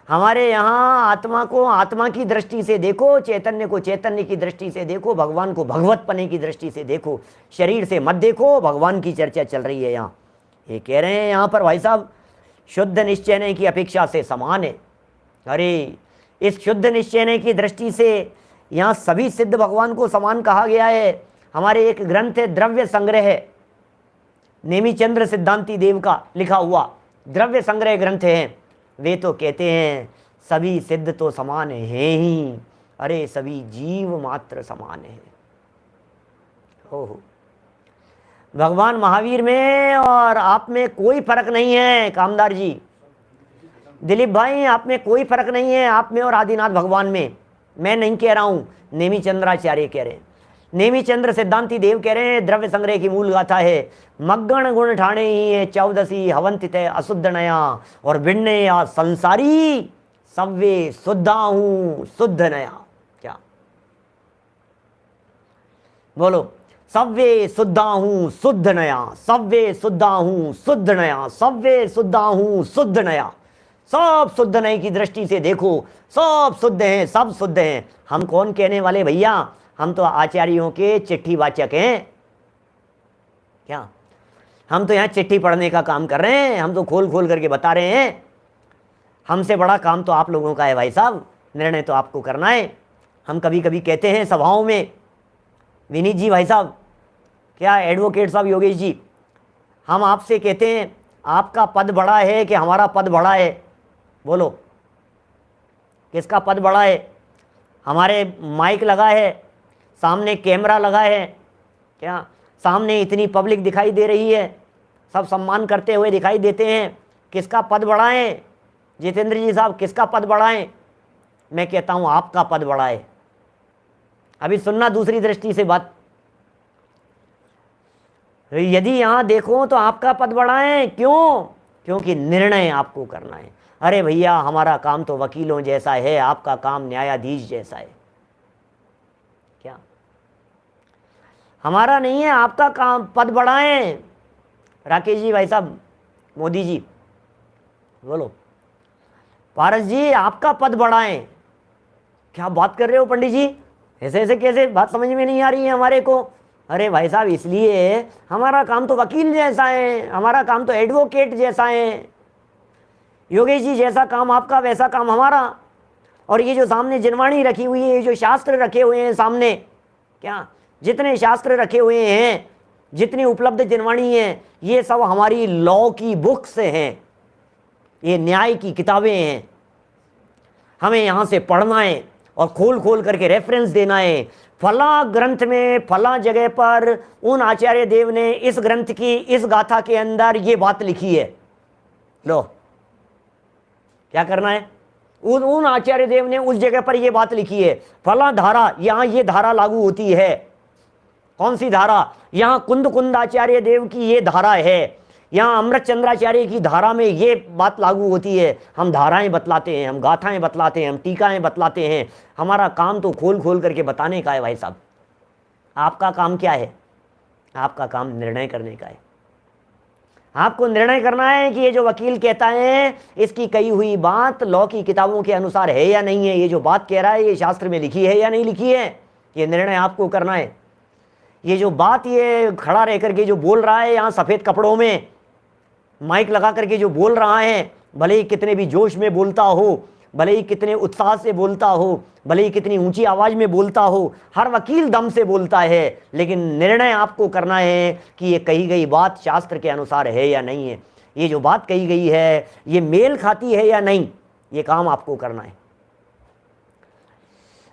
हमारे यहाँ आत्मा को आत्मा की दृष्टि से देखो, चैतन्य को चैतन्य की दृष्टि से देखो, भगवान को भगवत पने की दृष्टि से देखो, शरीर से मत देखो। भगवान की चर्चा चल रही है यहाँ। ये कह रहे हैं यहाँ पर भाई साहब, शुद्ध निश्चय की अपेक्षा से समान है। अरे इस शुद्ध निश्चय की दृष्टि से यहाँ सभी सिद्ध भगवान को समान कहा गया है। हमारे एक ग्रंथ है द्रव्य संग्रह, नेमिचंद्र सिद्धांति देव का लिखा हुआ द्रव्य संग्रह ग्रंथ है। वे तो कहते हैं सभी सिद्ध तो समान हैं ही, अरे सभी जीव मात्र समान है। हो भगवान महावीर में और आप में कोई फर्क नहीं है। कामदार जी, दिलीप भाई, आप में कोई फर्क नहीं है, आप में और आदिनाथ भगवान में। मैं नहीं कह रहा हूं, नेमिचंद्राचार्य कह रहे हैं। नेमिचंद्र सिद्धांति देव कह रहे हैं द्रव्य संग्रह की मूल गाथा है, मग्गण गुण ठाणे ही है 14 हवंतित अशुद्ध नया और भिन्ने या संसारी सव्वे शुद्धा हूं शुद्ध नया। क्या बोलो? सव्वे शुद्धा हूं शुद्ध नया, सव्वे शुद्धा हूं शुद्ध नया, सव्वे शुद्धा हूं शुद्ध नया। सब शुद्ध नए की दृष्टि से देखो, सब शुद्ध हैं, सब शुद्ध हैं। हम कौन कहने वाले भैया? हम तो आचार्यों के चिट्ठी वाचक हैं। क्या हम तो यहाँ चिट्ठी पढ़ने का काम कर रहे हैं, हम तो खोल खोल करके बता रहे हैं। हमसे बड़ा काम तो आप लोगों का है भाई साहब, निर्णय तो आपको करना है। हम कभी कभी कहते हैं सभाओं में, विनीत जी भाई साहब, क्या एडवोकेट साहब योगेश जी, हम आपसे कहते हैं आपका पद बड़ा है कि हमारा पद बड़ा है? बोलो किसका पद बड़ा है? हमारे माइक लगा है, सामने कैमरा लगा है, क्या सामने इतनी पब्लिक दिखाई दे रही है, सब सम्मान करते हुए दिखाई देते हैं, किसका पद बड़ा है? जितेंद्र जी साहब, किसका पद बड़ा है? मैं कहता हूं आपका पद बड़ा है। अभी सुनना दूसरी दृष्टि से बात, यदि यहां देखो तो आपका पद बड़ा है। क्यों? क्योंकि निर्णय आपको करना है। अरे भैया, हमारा काम तो वकीलों जैसा है, आपका काम न्यायाधीश जैसा है। क्या हमारा नहीं है, आपका काम पद बड़ा है। राकेश जी भाई साहब, मोदी जी बोलो, पारस जी आपका पद बड़ा है। क्या बात कर रहे हो पंडित जी? ऐसे ऐसे कैसे? बात समझ में नहीं आ रही है हमारे को। अरे भाई साहब, इसलिए हमारा काम तो वकील जैसा है, हमारा काम तो एडवोकेट जैसा है। योगेश जी जैसा काम आपका, वैसा काम हमारा। और ये जो सामने जिनवाणी रखी हुई है, ये जो शास्त्र रखे हुए हैं सामने, क्या जितने शास्त्र रखे हुए हैं, जितनी उपलब्ध जिनवाणी है, ये सब हमारी लॉ की बुक्स हैं, ये न्याय की किताबें हैं। हमें यहाँ से पढ़ना है और खोल खोल करके रेफरेंस देना है। फला ग्रंथ में फला जगह पर उन आचार्य देव ने इस ग्रंथ की इस गाथा के अंदर ये बात लिखी है। लो, क्या करना है? उन आचार्य देव ने उस जगह पर ये बात लिखी है, फला धारा, यहाँ ये धारा लागू होती है। कौन सी धारा? यहाँ कुंद आचार्य देव की ये धारा है, यहाँ अमृत चंद्राचार्य की धारा में ये बात लागू होती है। हम धाराएं बतलाते हैं, हम गाथाएं बतलाते हैं, हम टीकाएं बतलाते हैं। हमारा काम तो खोल खोल करके बताने का है भाई साहब। आपका काम क्या है? आपका काम निर्णय करने का है। आपको निर्णय करना है कि ये जो वकील कहता है, इसकी कही हुई बात लॉ की किताबों के अनुसार है या नहीं है। ये जो बात कह रहा है, ये शास्त्र में लिखी है या नहीं लिखी है, ये निर्णय आपको करना है। ये जो बात ये खड़ा रह करके जो बोल रहा है, यहाँ सफ़ेद कपड़ों में माइक लगा करके जो बोल रहा है, भले ही कितने भी जोश में बोलता हो, भले ही कितने उत्साह से बोलता हो, भले ही कितनी ऊंची आवाज में बोलता हो, हर वकील दम से बोलता है, लेकिन निर्णय आपको करना है कि ये कही गई बात शास्त्र के अनुसार है या नहीं है, ये जो बात कही गई है ये मेल खाती है या नहीं, ये काम आपको करना है।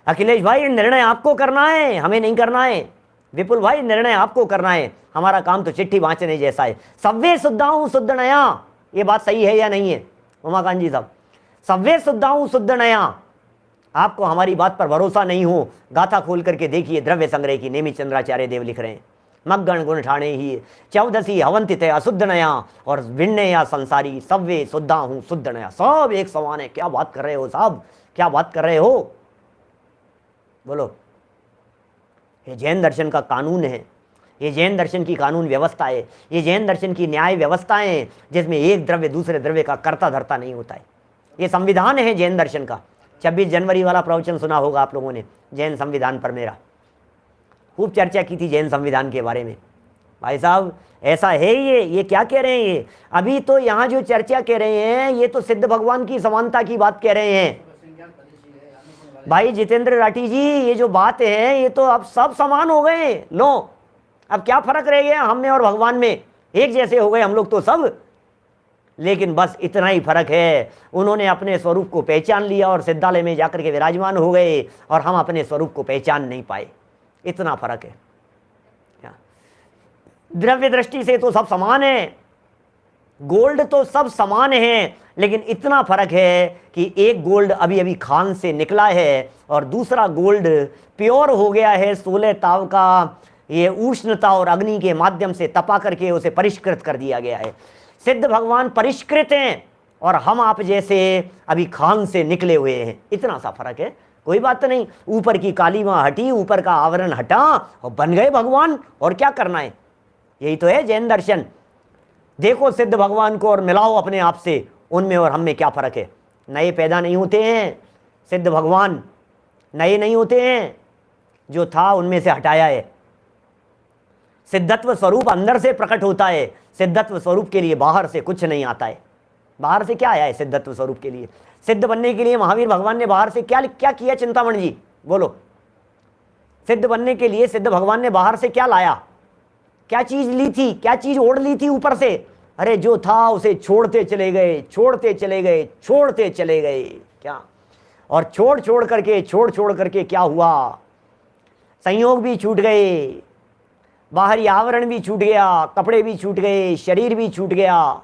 अखिलेश भाई निर्णय आपको करना है, हमें नहीं करना है। विपुल भाई निर्णय आपको करना है, हमारा काम तो चिट्ठी बांचने जैसा है। सव्वे शुद्धाऊं शुद्ध नया, ये बात सही है या नहीं है उमाकांत जी साहब? सव्वे शुद्धाऊं शुद्ध नया, आपको हमारी बात पर भरोसा नहीं हो, गाथा खोल करके देखिए, द्रव्य संग्रह की नेमी चंद्राचार्य देव लिख रहे हैं, मग्गण गुण ठाणे ही चौदसी हवंतित है अशुद्ध नया और विण्य या संसारी सव्वे शुद्धाऊं शुद्ध नया, सब एक समान है। क्या बात कर रहे हो साहब, क्या बात कर रहे हो, बोलो। ये जैन दर्शन का कानून है, ये जैन दर्शन की कानून व्यवस्था है, ये जैन दर्शन की न्याय व्यवस्थाएं हैं, जिसमें एक द्रव्य दूसरे द्रव्य का कर्ता धर्ता नहीं होता है। ये संविधान है जैन दर्शन का। 26 जनवरी वाला प्रवचन सुना होगा आप लोगों ने जैन संविधान पर, मेरा खूब चर्चा की थी जैन संविधान के बारे में। भाई साहब ऐसा है ये क्या कह रहे हैं ये? अभी तो यहाँ जो चर्चा कह रहे हैं ये तो सिद्ध भगवान की समानता की बात कह रहे हैं। भाई जितेंद्र राठी जी, ये जो बात है ये तो अब सब समान हो गए। लो अब क्या फर्क रह गया हम में और भगवान में? एक जैसे हो गए हम लोग तो सब। लेकिन बस इतना ही फर्क है, उन्होंने अपने स्वरूप को पहचान लिया और सिद्धालय में जाकर के विराजमान हो गए, और हम अपने स्वरूप को पहचान नहीं पाए। इतना फर्क है। द्रव्य दृष्टि से तो सब समान है, गोल्ड तो सब समान है, लेकिन इतना फर्क है कि एक गोल्ड अभी अभी खान से निकला है और दूसरा गोल्ड प्योर हो गया है 16 ताव का, ये उष्णता और अग्नि के माध्यम से तपा करके उसे परिष्कृत कर दिया गया है। सिद्ध भगवान परिष्कृत हैं और हम आप जैसे अभी खान से निकले हुए हैं। इतना सा फर्क है, कोई बात नहीं। ऊपर की कालीमा हटी, ऊपर का आवरण हटा और बन गए भगवान। और क्या करना है, यही तो है जैन दर्शन। देखो सिद्ध भगवान को और मिलाओ अपने आप से, उनमें और हम में क्या फर्क है। नए पैदा नहीं होते हैं, सिद्ध भगवान नए नहीं होते हैं, जो था उनमें से हटाया है। सिद्धत्व स्वरूप अंदर से प्रकट होता है, सिद्धत्व स्वरूप के लिए बाहर से कुछ नहीं आता है। बाहर से क्या आया है सिद्धत्व स्वरूप के लिए? सिद्ध बनने के लिए महावीर भगवान ने बाहर से क्या क्या किया? चिंतामणि जी बोलो। सिद्ध बनने के लिए सिद्ध भगवान ने बाहर से क्या लाया? क्या चीज ली थी, क्या चीज ओढ़ ली थी ऊपर से? अरे जो था उसे छोड़ते चले गए, छोड़ते चले गए, छोड़ते चले गए। क्या? और छोड़ छोड़ करके क्या हुआ? संयोग भी छूट गए, बाहरी आवरण भी छूट गया, कपड़े भी छूट गए, शरीर भी छूट गया,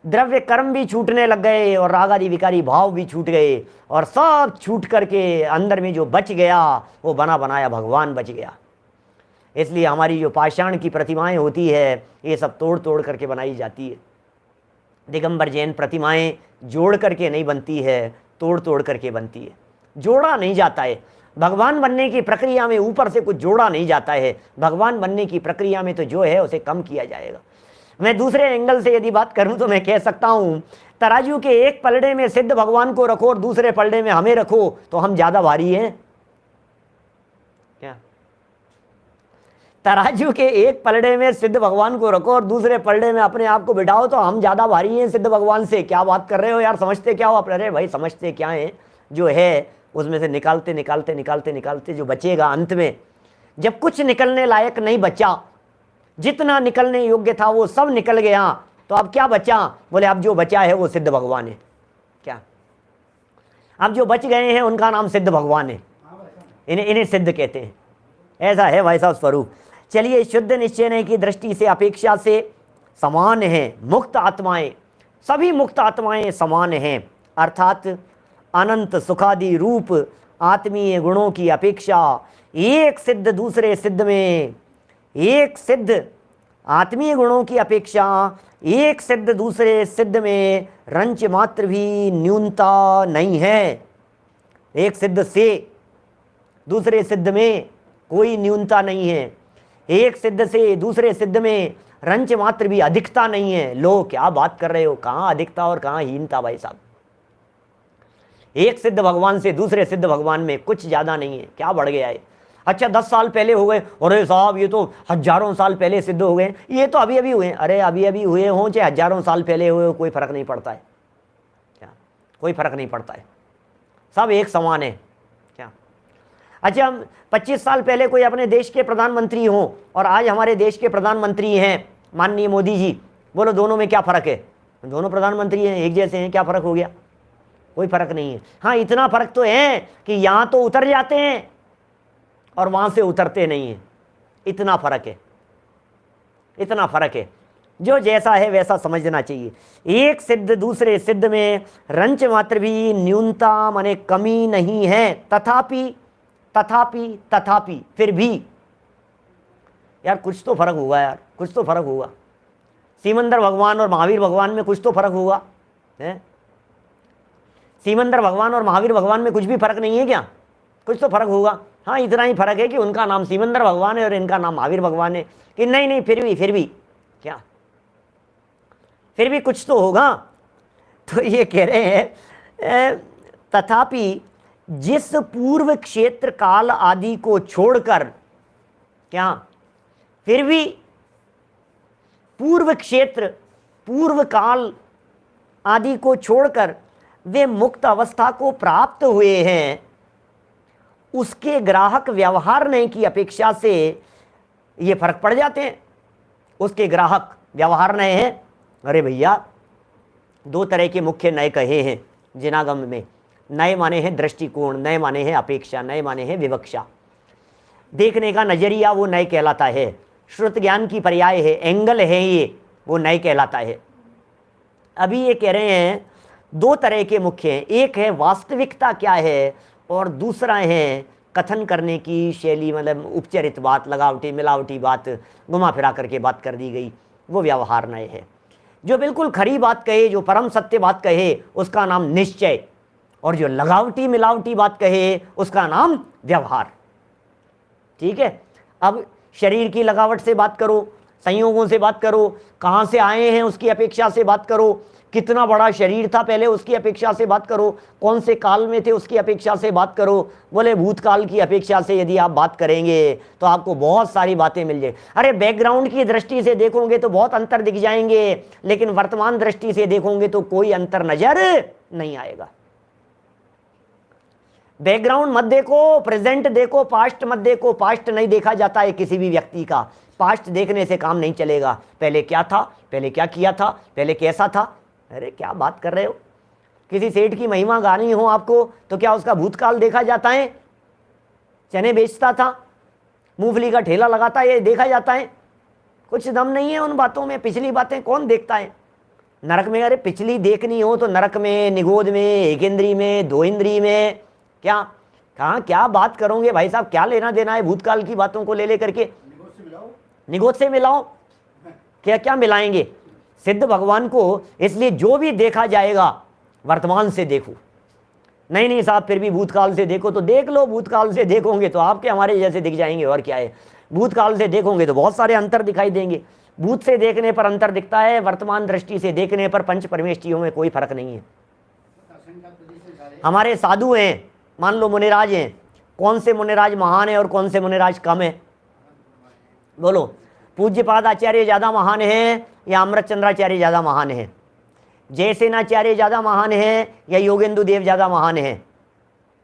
द्रव्य कर्म भी छूटने लग गए, और राग आदि विकारी भाव भी छूट गए, और सब छूट करके अंदर में जो बच गया वो बना बनाया भगवान बच गया। इसलिए हमारी जो पाषाण की प्रतिमाएं होती है ये सब तोड़ तोड़ करके बनाई जाती है। दिगंबर जैन प्रतिमाएं जोड़ करके नहीं बनती है, तोड़ तोड़ करके बनती है। जोड़ा नहीं जाता है भगवान बनने की प्रक्रिया में, ऊपर से कुछ जोड़ा नहीं जाता है। भगवान बनने की प्रक्रिया में तो जो है उसे कम किया जाएगा। मैं दूसरे एंगल से यदि बात करूं तो मैं कह सकता हूं, तराजू के एक पलड़े में सिद्ध भगवान को रखो और दूसरे पलड़े में हमें रखो तो हम ज्यादा भारी हैं क्या? तराजू के एक पलड़े में सिद्ध भगवान को रखो और दूसरे पलड़े में अपने आप को बिठाओ तो हम ज्यादा भारी हैं सिद्ध भगवान से। क्या बात कर रहे हो यार, समझते क्या हो आप? अरे भाई समझते क्या है, जो है उसमें से निकालते निकालते निकालते निकालते जो बचेगा अंत में, जब कुछ निकलने लायक नहीं बचा, जितना निकलने योग्य था वो सब निकल गया, तो अब क्या बचा? बोले अब जो बचा है वो सिद्ध भगवान है। क्या? अब जो बच गए हैं उनका नाम सिद्ध भगवान है, इन्हें सिद्ध कहते हैं। ऐसा है भाई साहब स्वरूप। चलिए, शुद्ध निश्चय की दृष्टि से अपेक्षा से समान है मुक्त आत्माएं, सभी मुक्त आत्माएं समान हैं, अर्थात अनंत सुखादि रूप आत्मीय गुणों की अपेक्षा एक सिद्ध दूसरे सिद्ध में, एक सिद्ध आत्मीय गुणों की अपेक्षा एक सिद्ध दूसरे सिद्ध में रंच मात्र भी न्यूनता नहीं है। एक सिद्ध से दूसरे सिद्ध में कोई न्यूनता नहीं है, एक सिद्ध से दूसरे सिद्ध में रंच मात्र भी अधिकता नहीं है। लो क्या बात कर रहे हो, कहाँ अधिकता और कहाँ हीनता भाई साहब? एक सिद्ध भगवान से दूसरे सिद्ध भगवान में कुछ ज्यादा नहीं है, क्या बढ़ गया है? अच्छा 10 साल पहले हो गए, अरे साहब ये तो हजारों साल पहले सिद्ध हो गए, ये तो अभी अभी हुए। अरे अभी अभी हुए हों चाहे हजारों साल पहले हुए हो, कोई फर्क नहीं पड़ता है। क्या? कोई फर्क नहीं पड़ता है। सब एक समान है क्या? अच्छा, हम 25 साल पहले कोई अपने देश के प्रधानमंत्री हों और आज हमारे देश के प्रधानमंत्री हैं माननीय मोदी जी, बोलो दोनों में क्या फ़र्क है? दोनों प्रधानमंत्री हैं, एक जैसे हैं, क्या फ़र्क हो गया? कोई फ़र्क नहीं है। हाँ, इतना फ़र्क तो है कि यहाँ तो उतर जाते हैं और वहाँ से उतरते नहीं हैं, इतना फ़र्क है, इतना फ़र्क है। जो जैसा है वैसा समझना चाहिए। एक सिद्ध दूसरे सिद्ध में रंच मात्र भी न्यूनता माने कमी नहीं है। तथापि तथापि तथापि फिर भी यार कुछ तो फर्क होगा, यार कुछ तो फर्क होगा। सीमंदर भगवान और महावीर भगवान में कुछ तो फर्क होगा है? सीमंदर भगवान और महावीर भगवान में कुछ भी फर्क नहीं है क्या? कुछ तो फर्क होगा। हाँ, इतना ही फर्क है कि उनका नाम सीमंदर भगवान है और इनका नाम महावीर भगवान है। कि नहीं नहीं, फिर भी क्या, फिर भी कुछ तो होगा। तो ये कह रहे हैं तथापि जिस पूर्व क्षेत्र काल आदि को छोड़कर, क्या फिर भी पूर्व क्षेत्र पूर्व काल आदि को छोड़कर वे मुक्त अवस्था को प्राप्त हुए हैं, उसके ग्राहक व्यवहार नहीं की अपेक्षा से ये फर्क पड़ जाते हैं। उसके ग्राहक व्यवहार नए हैं। अरे भैया, दो तरह के मुख्य नए कहे हैं जिनागम में। नए माने हैं दृष्टिकोण, नए माने हैं अपेक्षा, नए माने हैं विवक्षा। देखने का नजरिया वो नए कहलाता है। श्रुत ज्ञान की पर्याय है, एंगल है ये, वो नए कहलाता है। अभी ये कह रहे हैं दो तरह के मुख्य हैं। एक है वास्तविकता क्या है और दूसरा है कथन करने की शैली, मतलब उपचरित बात, लगावटी मिलावटी बात, घुमा फिरा करके बात कर दी गई, वो व्यवहार नए है। जो बिल्कुल खरी बात कहे, जो परम सत्य बात कहे, उसका नाम निश्चय, और जो लगावटी मिलावटी बात कहे उसका नाम व्यवहार। ठीक है। अब शरीर की लगावट से बात करो, संयोगों से बात करो, कहाँ से आए हैं उसकी अपेक्षा से बात करो, कितना बड़ा शरीर था पहले उसकी अपेक्षा से बात करो, कौन से काल में थे उसकी अपेक्षा से बात करो। बोले भूतकाल की अपेक्षा से यदि आप बात करेंगे तो आपको बहुत सारी बातें मिल जाए। अरे बैकग्राउंड की दृष्टि से देखोगे तो बहुत अंतर दिख जाएंगे, लेकिन वर्तमान दृष्टि से देखोगे तो कोई अंतर नजर नहीं आएगा। बैकग्राउंड मत देखो, प्रेजेंट देखो, पास्ट मत देखो। पास्ट नहीं देखा जाता है किसी भी व्यक्ति का। पास्ट देखने से काम नहीं चलेगा। पहले क्या था, पहले क्या किया था, पहले कैसा था। अरे क्या बात कर रहे हो? किसी सेठ की महिमा गानी हो आपको तो क्या उसका भूतकाल देखा जाता है? चने बेचता था, मूंगफली का ठेला लगाता है, ये देखा जाता है? कुछ दम नहीं है उन बातों में। पिछली बातें कौन देखता है? नरक में, अरे पिछली देखनी हो तो नरक में, निगोद में, एक इंद्री में, दो इंद्री में, क्या कहाँ क्या बात करोगे भाई साहब? क्या लेना देना है भूतकाल की बातों को ले करके? निगोद से मिलाओ। क्या क्या मिलाएंगे? सिद्ध भगवान को इसलिए जो भी देखा जाएगा वर्तमान से देखो। नहीं नहीं साहब, फिर भी भूतकाल से देखो, तो देख लो। भूतकाल से देखोगे तो आपके हमारे जैसे दिख जाएंगे, और क्या है। भूतकाल से देखोगे तो बहुत सारे अंतर दिखाई देंगे। भूत से देखने पर अंतर दिखता है, वर्तमान दृष्टि से देखने पर पंच परमेष्ठियों में कोई फर्क नहीं है। हमारे साधु हैं, मान लो मुनिराज हैं, कौन से मुनिराज महान है और कौन से मुनिराज कम है? बोलो, पूज्यपाद आचार्य ज़्यादा महान है या अमृत चंद्राचार्य ज़्यादा महान है? जयसेनाचार्य ज़्यादा महान है या योगेंदु देव ज़्यादा महान है?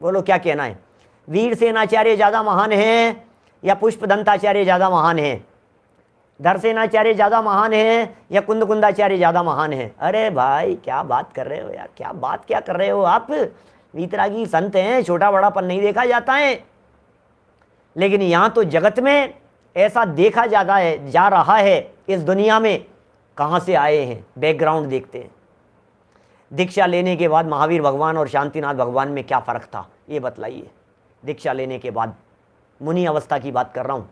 बोलो क्या कहना है? वीर सेनाचार्य ज़्यादा महान है या पुष्पदंताचार्य ज़्यादा महान है? धरसेनाचार्य ज़्यादा महान है या कुंदकुंदाचार्य ज़्यादा महान है? अरे भाई क्या बात कर रहे हो यार, क्या बात क्या कर रहे हो आप? वीतरागी संत हैं, छोटा बड़ापन नहीं देखा जाता है। लेकिन यहाँ तो जगत में ऐसा देखा जाता है, जा रहा है। इस दुनिया में कहाँ से आए हैं, बैकग्राउंड देखते हैं। दीक्षा लेने के बाद महावीर भगवान और शांतिनाथ भगवान में क्या फ़र्क था ये बतलाइए। दीक्षा लेने के बाद मुनि अवस्था की बात कर रहा हूँ।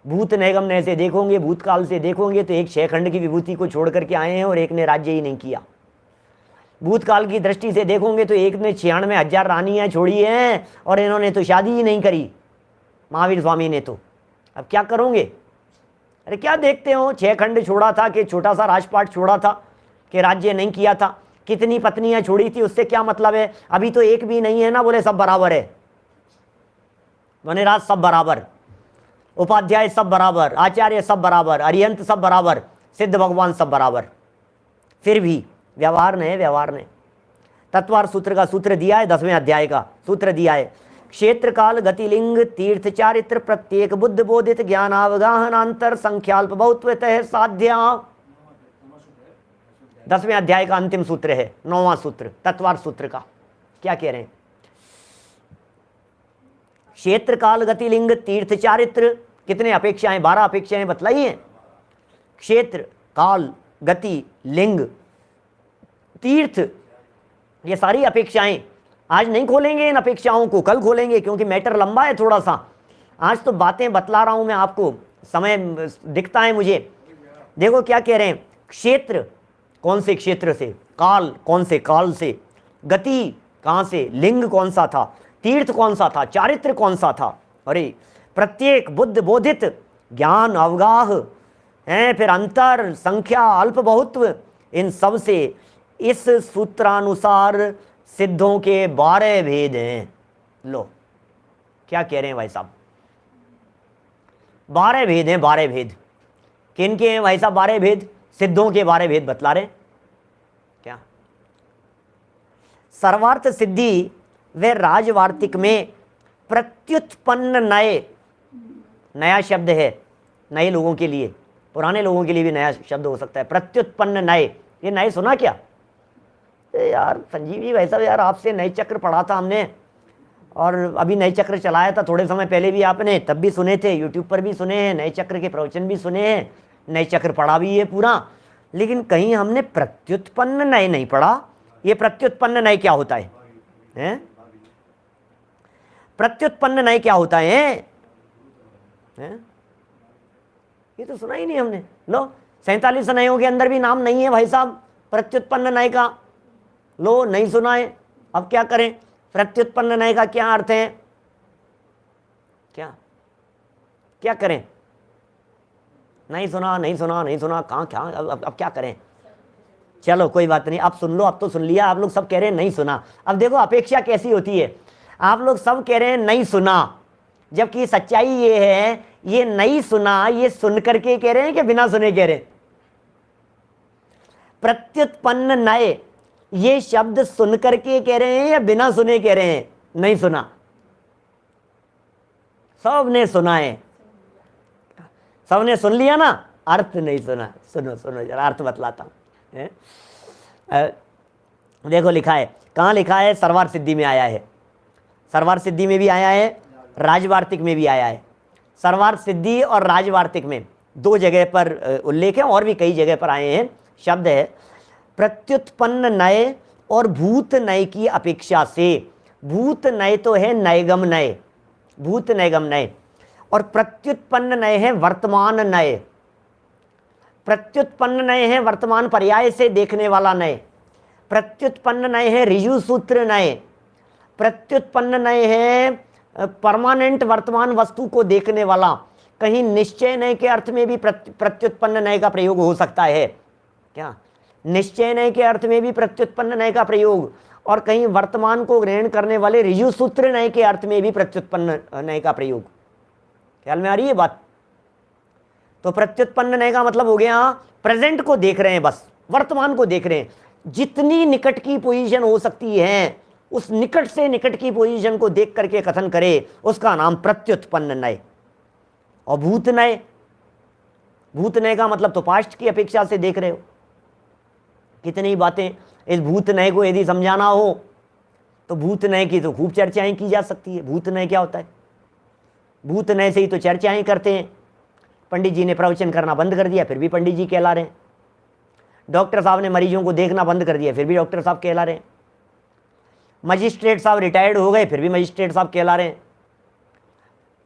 भूत नैगम्य से देखोगे, भूतकाल से देखोगे तो एक 6 खंड की विभूति को छोड़ करके आए हैं और एक ने राज्य ही नहीं किया। भूतकाल की दृष्टि से देखोगे तो एक ने 96,000 रानियाँ छोड़ी हैं और इन्होंने तो शादी ही नहीं करी, महावीर स्वामी ने तो। अब क्या करोगे? अरे क्या देखते हो? 6 खंड छोड़ा था कि छोटा सा राजपाट छोड़ा था कि राज्य नहीं किया था? कितनी पत्नियां छोड़ी थी उससे क्या मतलब है? अभी तो एक भी नहीं है ना। बोले सब बराबर है, वनराज सब बराबर, उपाध्याय सब बराबर, आचार्य सब बराबर, अरिहंत सब बराबर, सिद्ध भगवान सब बराबर। फिर भी व्यवहार नहीं, व्यवहार नहीं। तत्वार्थ सूत्र का सूत्र दिया है, 10वें अध्याय का सूत्र दिया है। क्षेत्र काल गति लिंग तीर्थ चारित्र प्रत्येक बुद्ध बोधित ज्ञान अवगाहनांतर संख्याल्प बहुत्वतः साध्या। 10वें अध्याय का अंतिम सूत्र है, 9वां सूत्र तत्वार्थ सूत्र का। क्या कह रहे हैं? क्षेत्र काल गति लिंग तीर्थ चारित्र, कितने अपेक्षाएं? 12 अपेक्षाएं बतलाई हैं। क्षेत्र काल गति लिंग तीर्थ, ये सारी अपेक्षाएं आज नहीं खोलेंगे, इन अपेक्षाओं को कल खोलेंगे, क्योंकि मैटर लंबा है थोड़ा सा। आज तो बातें बतला रहा हूं मैं आपको, समय दिखता है मुझे। देखो क्या कह रहे हैं, क्षेत्र कौन से क्षेत्र से, काल कौन से काल से, गति कहां से, लिंग कौन सा था, तीर्थ कौन सा था, चारित्र कौन सा था, अरे प्रत्येक बुद्ध बोधित ज्ञान अवगाह है, फिर अंतर संख्या अल्प बहुत्व, इन सब से इस सूत्रानुसार सिद्धों के 12 भेद हैं। लो क्या कह रहे हैं भाई साहब, 12 भेद हैं, 12 भेद। किन के हैं भाई साहब 12 भेद? सिद्धों के 12 भेद बतला रहे। क्या? सर्वार्थ सिद्धि व राजवार्तिक में प्रत्युत्पन्न नए, नया शब्द है नए लोगों के लिए, पुराने लोगों के लिए भी नया शब्द हो सकता है। प्रत्युत्पन्न नए, ये नए सुना क्या? यार संजीव जी भाई साहब, यार आपसे नए चक्र पढ़ा था हमने, और अभी नए चक्र चलाया था थोड़े समय पहले भी आपने, तब भी सुने थे, यूट्यूब पर भी सुने हैं, नए चक्र के प्रवचन भी सुने हैं, नए चक्र पढ़ा भी है पूरा, लेकिन कहीं हमने प्रत्युत्पन्न नए नहीं पढ़ा। ये प्रत्युत्पन्न नए क्या होता है? प्रत्युत्पन्न नए क्या होता है? ये तो सुना ही नहीं हमने। लो 47 नयों के अंदर भी नाम नहीं है भाई साहब प्रत्युत्पन्न नए का। लो नहीं सुना है, अब क्या करें? प्रत्युत्पन्न नए का क्या अर्थ है? क्या क्या करें? नहीं सुना, नहीं सुना, नहीं सुना, कहाँ क्या? अब क्या करें? चलो कोई बात नहीं, अब सुन लो, अब तो सुन लिया। आप लोग सब कह रहे हैं नहीं सुना। अब देखो अपेक्षा कैसी होती है, आप लोग सब कह रहे हैं नहीं सुना, जबकि सच्चाई ये है ये नहीं सुना, ये सुन करके कह रहे हैं कि बिना सुने कह रहे हैं? प्रत्युत्पन्न नए ये शब्द सुन करके कह रहे हैं या बिना सुने कह रहे हैं? नहीं सुना, सबने सुना है, सबने सुन लिया ना, अर्थ नहीं सुना। सुनो सुनो जरा अर्थ बतलाता हूं। देखो लिखा है, कहाँ लिखा है? सर्वार्थ सिद्धि में आया है, सर्वार्थ सिद्धि में भी आया है, राजवार्तिक में भी आया है। सर्वार्थ सिद्धि और राजवार्तिक में 2 जगह पर उल्लेख है, और भी कई जगह पर आए हैं। शब्द है प्रत्युत्पन्न नए और भूत नए की अपेक्षा से। भूत नए तो है नयगम नए, भूत नयगम नए, और प्रत्युत्पन्न नए है वर्तमान नए। प्रत्युत्पन्न नए है वर्तमान पर्याय से देखने वाला नए, प्रत्युत्पन्न नए है ऋजु सूत्र नए, प्रत्युत्पन्न नए है परमानेंट वर्तमान वस्तु को देखने वाला। कहीं निश्चय नए के अर्थ में भी प्रत्युत्पन्न नए का प्रयोग हो सकता है। क्या? निश्चय नए के अर्थ में भी प्रत्युत्पन्न नए का प्रयोग, और कहीं वर्तमान को ग्रहण करने वाले ऋजु सूत्र नए के अर्थ में भी प्रत्युत्पन्न नए का प्रयोग। ख्याल में आ रही है बात? तो प्रत्युत्पन्न नए का मतलब हो गया प्रेजेंट को देख रहे हैं, बस वर्तमान को देख रहे हैं। जितनी निकट की पोजीशन हो सकती है उस निकट से निकट की पोजीशन को देख करके कथन करे, उसका नाम प्रत्युत्पन्न नए। और भूत नए, भूत नए का मतलब तो पास्ट की अपेक्षा से देख रहे हो। कितनी बातें इस भूत नए को यदि समझाना हो तो भूत नए की तो खूब चर्चाएं की जा सकती है। भूत नए क्या होता है? भूत नए से ही तो चर्चाएं करते हैं। पंडित जी ने प्रवचन करना बंद कर दिया, फिर भी पंडित जी कहला रहे हैं। डॉक्टर साहब ने मरीजों को देखना बंद कर दिया, फिर भी डॉक्टर साहब कहला रहे हैं। मजिस्ट्रेट साहब रिटायर्ड हो गए, फिर भी मजिस्ट्रेट साहब कहला रहे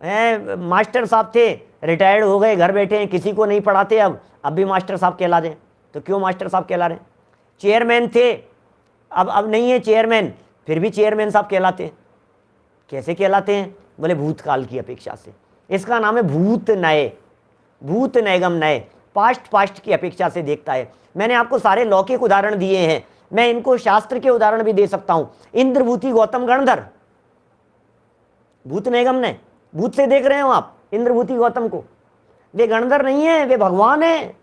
हैं। मास्टर साहब थे, रिटायर्ड हो गए, घर बैठे हैं, किसी को नहीं पढ़ाते, अब भी मास्टर साहब कहला दें। तो क्यों मास्टर साहब कहला रहे हैं? चेयरमैन थे, अब नहीं है चेयरमैन, फिर भी चेयरमैन साहब कहलाते हैं। कैसे कहलाते हैं? बोले भूतकाल की अपेक्षा से। इसका नाम है भूत नए, भूत नयगम नए, पास्ट की अपेक्षा से देखता है। मैंने आपको सारे लौकिक उदाहरण दिए हैं, मैं इनको शास्त्र के उदाहरण भी दे सकता हूं। इंद्रभूति गौतम गणधर, भूत नयगम नए, भूत से देख रहे हो आप इंद्रभूति गौतम को। वे गणधर नहीं है, वे भगवान है।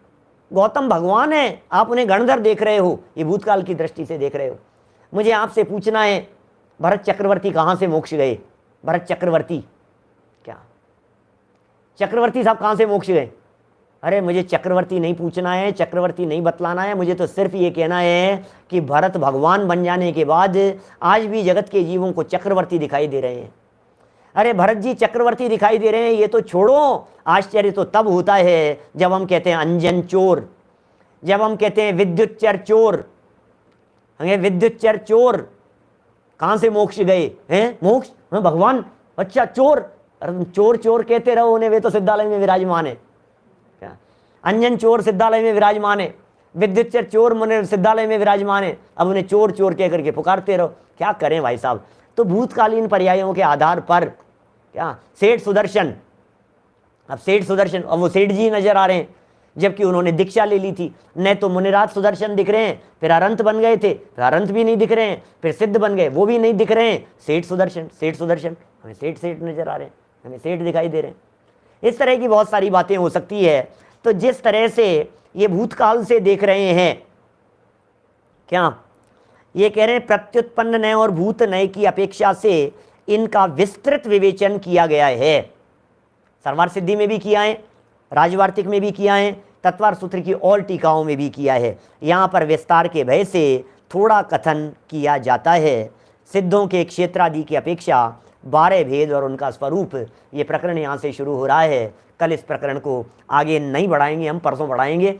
गौतम भगवान है, आप उन्हें गणधर देख रहे हो, ये भूतकाल की दृष्टि से देख रहे हो। मुझे आपसे पूछना है, भरत चक्रवर्ती कहाँ से मोक्ष गए? भरत चक्रवर्ती, क्या चक्रवर्ती साहब कहाँ से मोक्ष गए? अरे मुझे चक्रवर्ती नहीं पूछना है, चक्रवर्ती नहीं बतलाना है, मुझे तो सिर्फ ये कहना है कि भरत भगवान बन जाने के बाद आज भी जगत के जीवों को चक्रवर्ती दिखाई दे रहे हैं। अरे भरत जी चक्रवर्ती दिखाई दे रहे हैं, ये तो छोड़ो, आश्चर्य तो तब होता है जब हम कहते हैं अंजन चोर, जब हम कहते हैं विद्युत चर चोर। विद्युत चर चोर कहां से मोक्ष गए हैं? मोक्ष भगवान, अच्छा चोर, अरे चोर चोर कहते रहो उन्हें, वे तो सिद्धालय में विराजमान है। क्या अंजन चोर सिद्धालय में विराजमान है, विद्युत चर चोर मुने सिद्धालय में विराजमान है, अब उन्हें चोर चोर कह करके पुकारते रहो। क्या करें भाई साहब? तो भूतकालीन पर्यायों के आधार पर क्या सेठ सुदर्शन, अब सेठ सुदर्शन, अब वो सेठ जी नजर आ रहे हैं जबकि उन्होंने दीक्षा ले ली थी। न तो मुनिराज सुदर्शन दिख रहे हैं, फिर अरंत बन गए थे, फिर अरंत भी नहीं दिख रहे हैं, फिर सिद्ध बन गए, वो भी नहीं दिख रहे हैं। सेठ सुदर्शन, सेठ सुदर्शन, हमें सेठ सेठ नजर आ रहे हैं, हमें सेठ दिखाई दे रहे हैं। इस तरह की बहुत सारी बातें हो सकती है। तो जिस तरह से ये भूतकाल से देख रहे हैं, क्या ये कह रहे हैं प्रत्युत्पन्न नय और भूत नय की अपेक्षा से इनका विस्तृत विवेचन किया गया है। सर्वार्थ सिद्धि में भी किया है, राजवार्तिक में भी किया है, तत्वार्थ सूत्र की और टीकाओं में भी किया है। यहाँ पर विस्तार के भय से थोड़ा कथन किया जाता है। सिद्धों के क्षेत्रादि की अपेक्षा 12 भेद और उनका स्वरूप, ये प्रकरण यहाँ से शुरू हो रहा है। कल इस प्रकरण को आगे नहीं बढ़ाएंगे, हम परसों बढ़ाएंगे।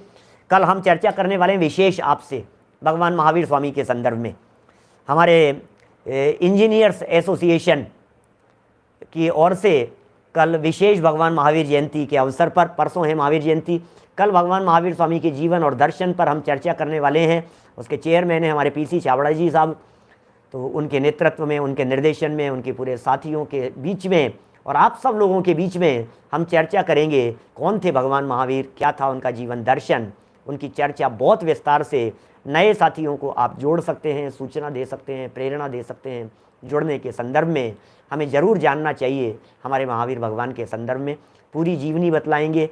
कल हम चर्चा करने वाले हैं विशेष आपसे भगवान महावीर स्वामी के संदर्भ में। हमारे इंजीनियर्स एसोसिएशन की ओर से कल विशेष भगवान महावीर जयंती के अवसर पर, परसों है महावीर जयंती, कल भगवान महावीर स्वामी के जीवन और दर्शन पर हम चर्चा करने वाले हैं। उसके चेयरमैन हैं हमारे पीसी छाबड़ा जी साहब। तो उनके नेतृत्व में, उनके निर्देशन में, उनके पूरे साथियों के बीच में और आप सब लोगों के बीच में हम चर्चा करेंगे कौन थे भगवान महावीर, क्या था उनका जीवन दर्शन। उनकी चर्चा बहुत विस्तार से, नए साथियों को आप जोड़ सकते हैं, सूचना दे सकते हैं, प्रेरणा दे सकते हैं। जुड़ने के संदर्भ में हमें ज़रूर जानना चाहिए हमारे महावीर भगवान के संदर्भ में। पूरी जीवनी बतलाएंगे,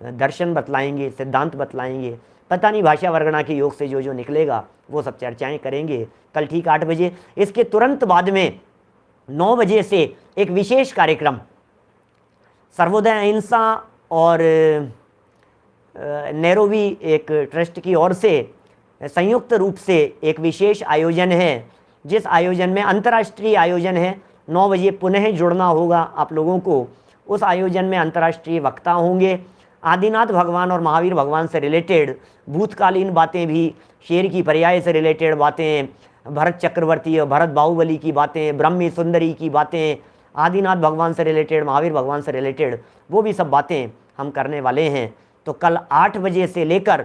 दर्शन बतलाएंगे, सिद्धांत बतलाएंगे। पता नहीं भाषा वर्गणा के योग से जो जो निकलेगा वो सब चर्चाएं करेंगे कल ठीक 8 बजे। इसके तुरंत बाद में 9 बजे से एक विशेष कार्यक्रम सर्वोदय अहिंसा और नैरोबी एक ट्रस्ट की ओर से संयुक्त रूप से एक विशेष आयोजन है, जिस आयोजन में अंतर्राष्ट्रीय आयोजन है। 9 बजे पुनः जुड़ना होगा आप लोगों को। उस आयोजन में अंतर्राष्ट्रीय वक्ता होंगे, आदिनाथ भगवान और महावीर भगवान से रिलेटेड भूतकालीन बातें भी, शेर की पर्याय से रिलेटेड बातें, भरत चक्रवर्ती और भरत बाहुबली की बातें, ब्रह्मी सुंदरी की बातें, आदिनाथ भगवान से रिलेटेड, महावीर भगवान से रिलेटेड, वो भी सब बातें हम करने वाले हैं। तो कल 8 बजे से लेकर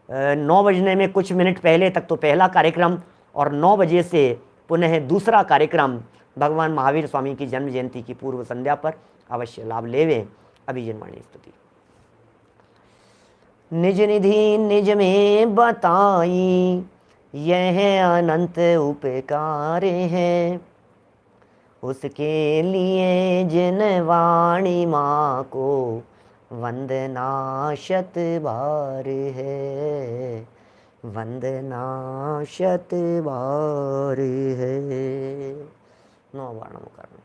9 बजने में कुछ मिनट पहले तक तो पहला कार्यक्रम, और 9 बजे से पुनः दूसरा कार्यक्रम भगवान महावीर स्वामी की जन्म जयंती की पूर्व संध्या पर अवश्य लाभ लेवें। अभिजनवाणी स्तुति। निज निधि निज में बताई, यह अनंत उपकार है, उसके लिए जिन वाणी माँ को वंदना शत बार है, वंदना शत बार है। 9 बार नमो करना।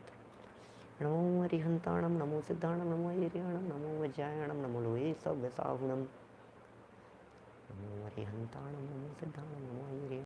नमो हरिहंताणम, नमो सिद्धाणम, नमो हिरियाणम, नमो वज्रायणम, नमो लोहे सव्यसाहुणम, नमो हरिहंताणम, नमो सिद्धाणम, नमो हिरियाणम।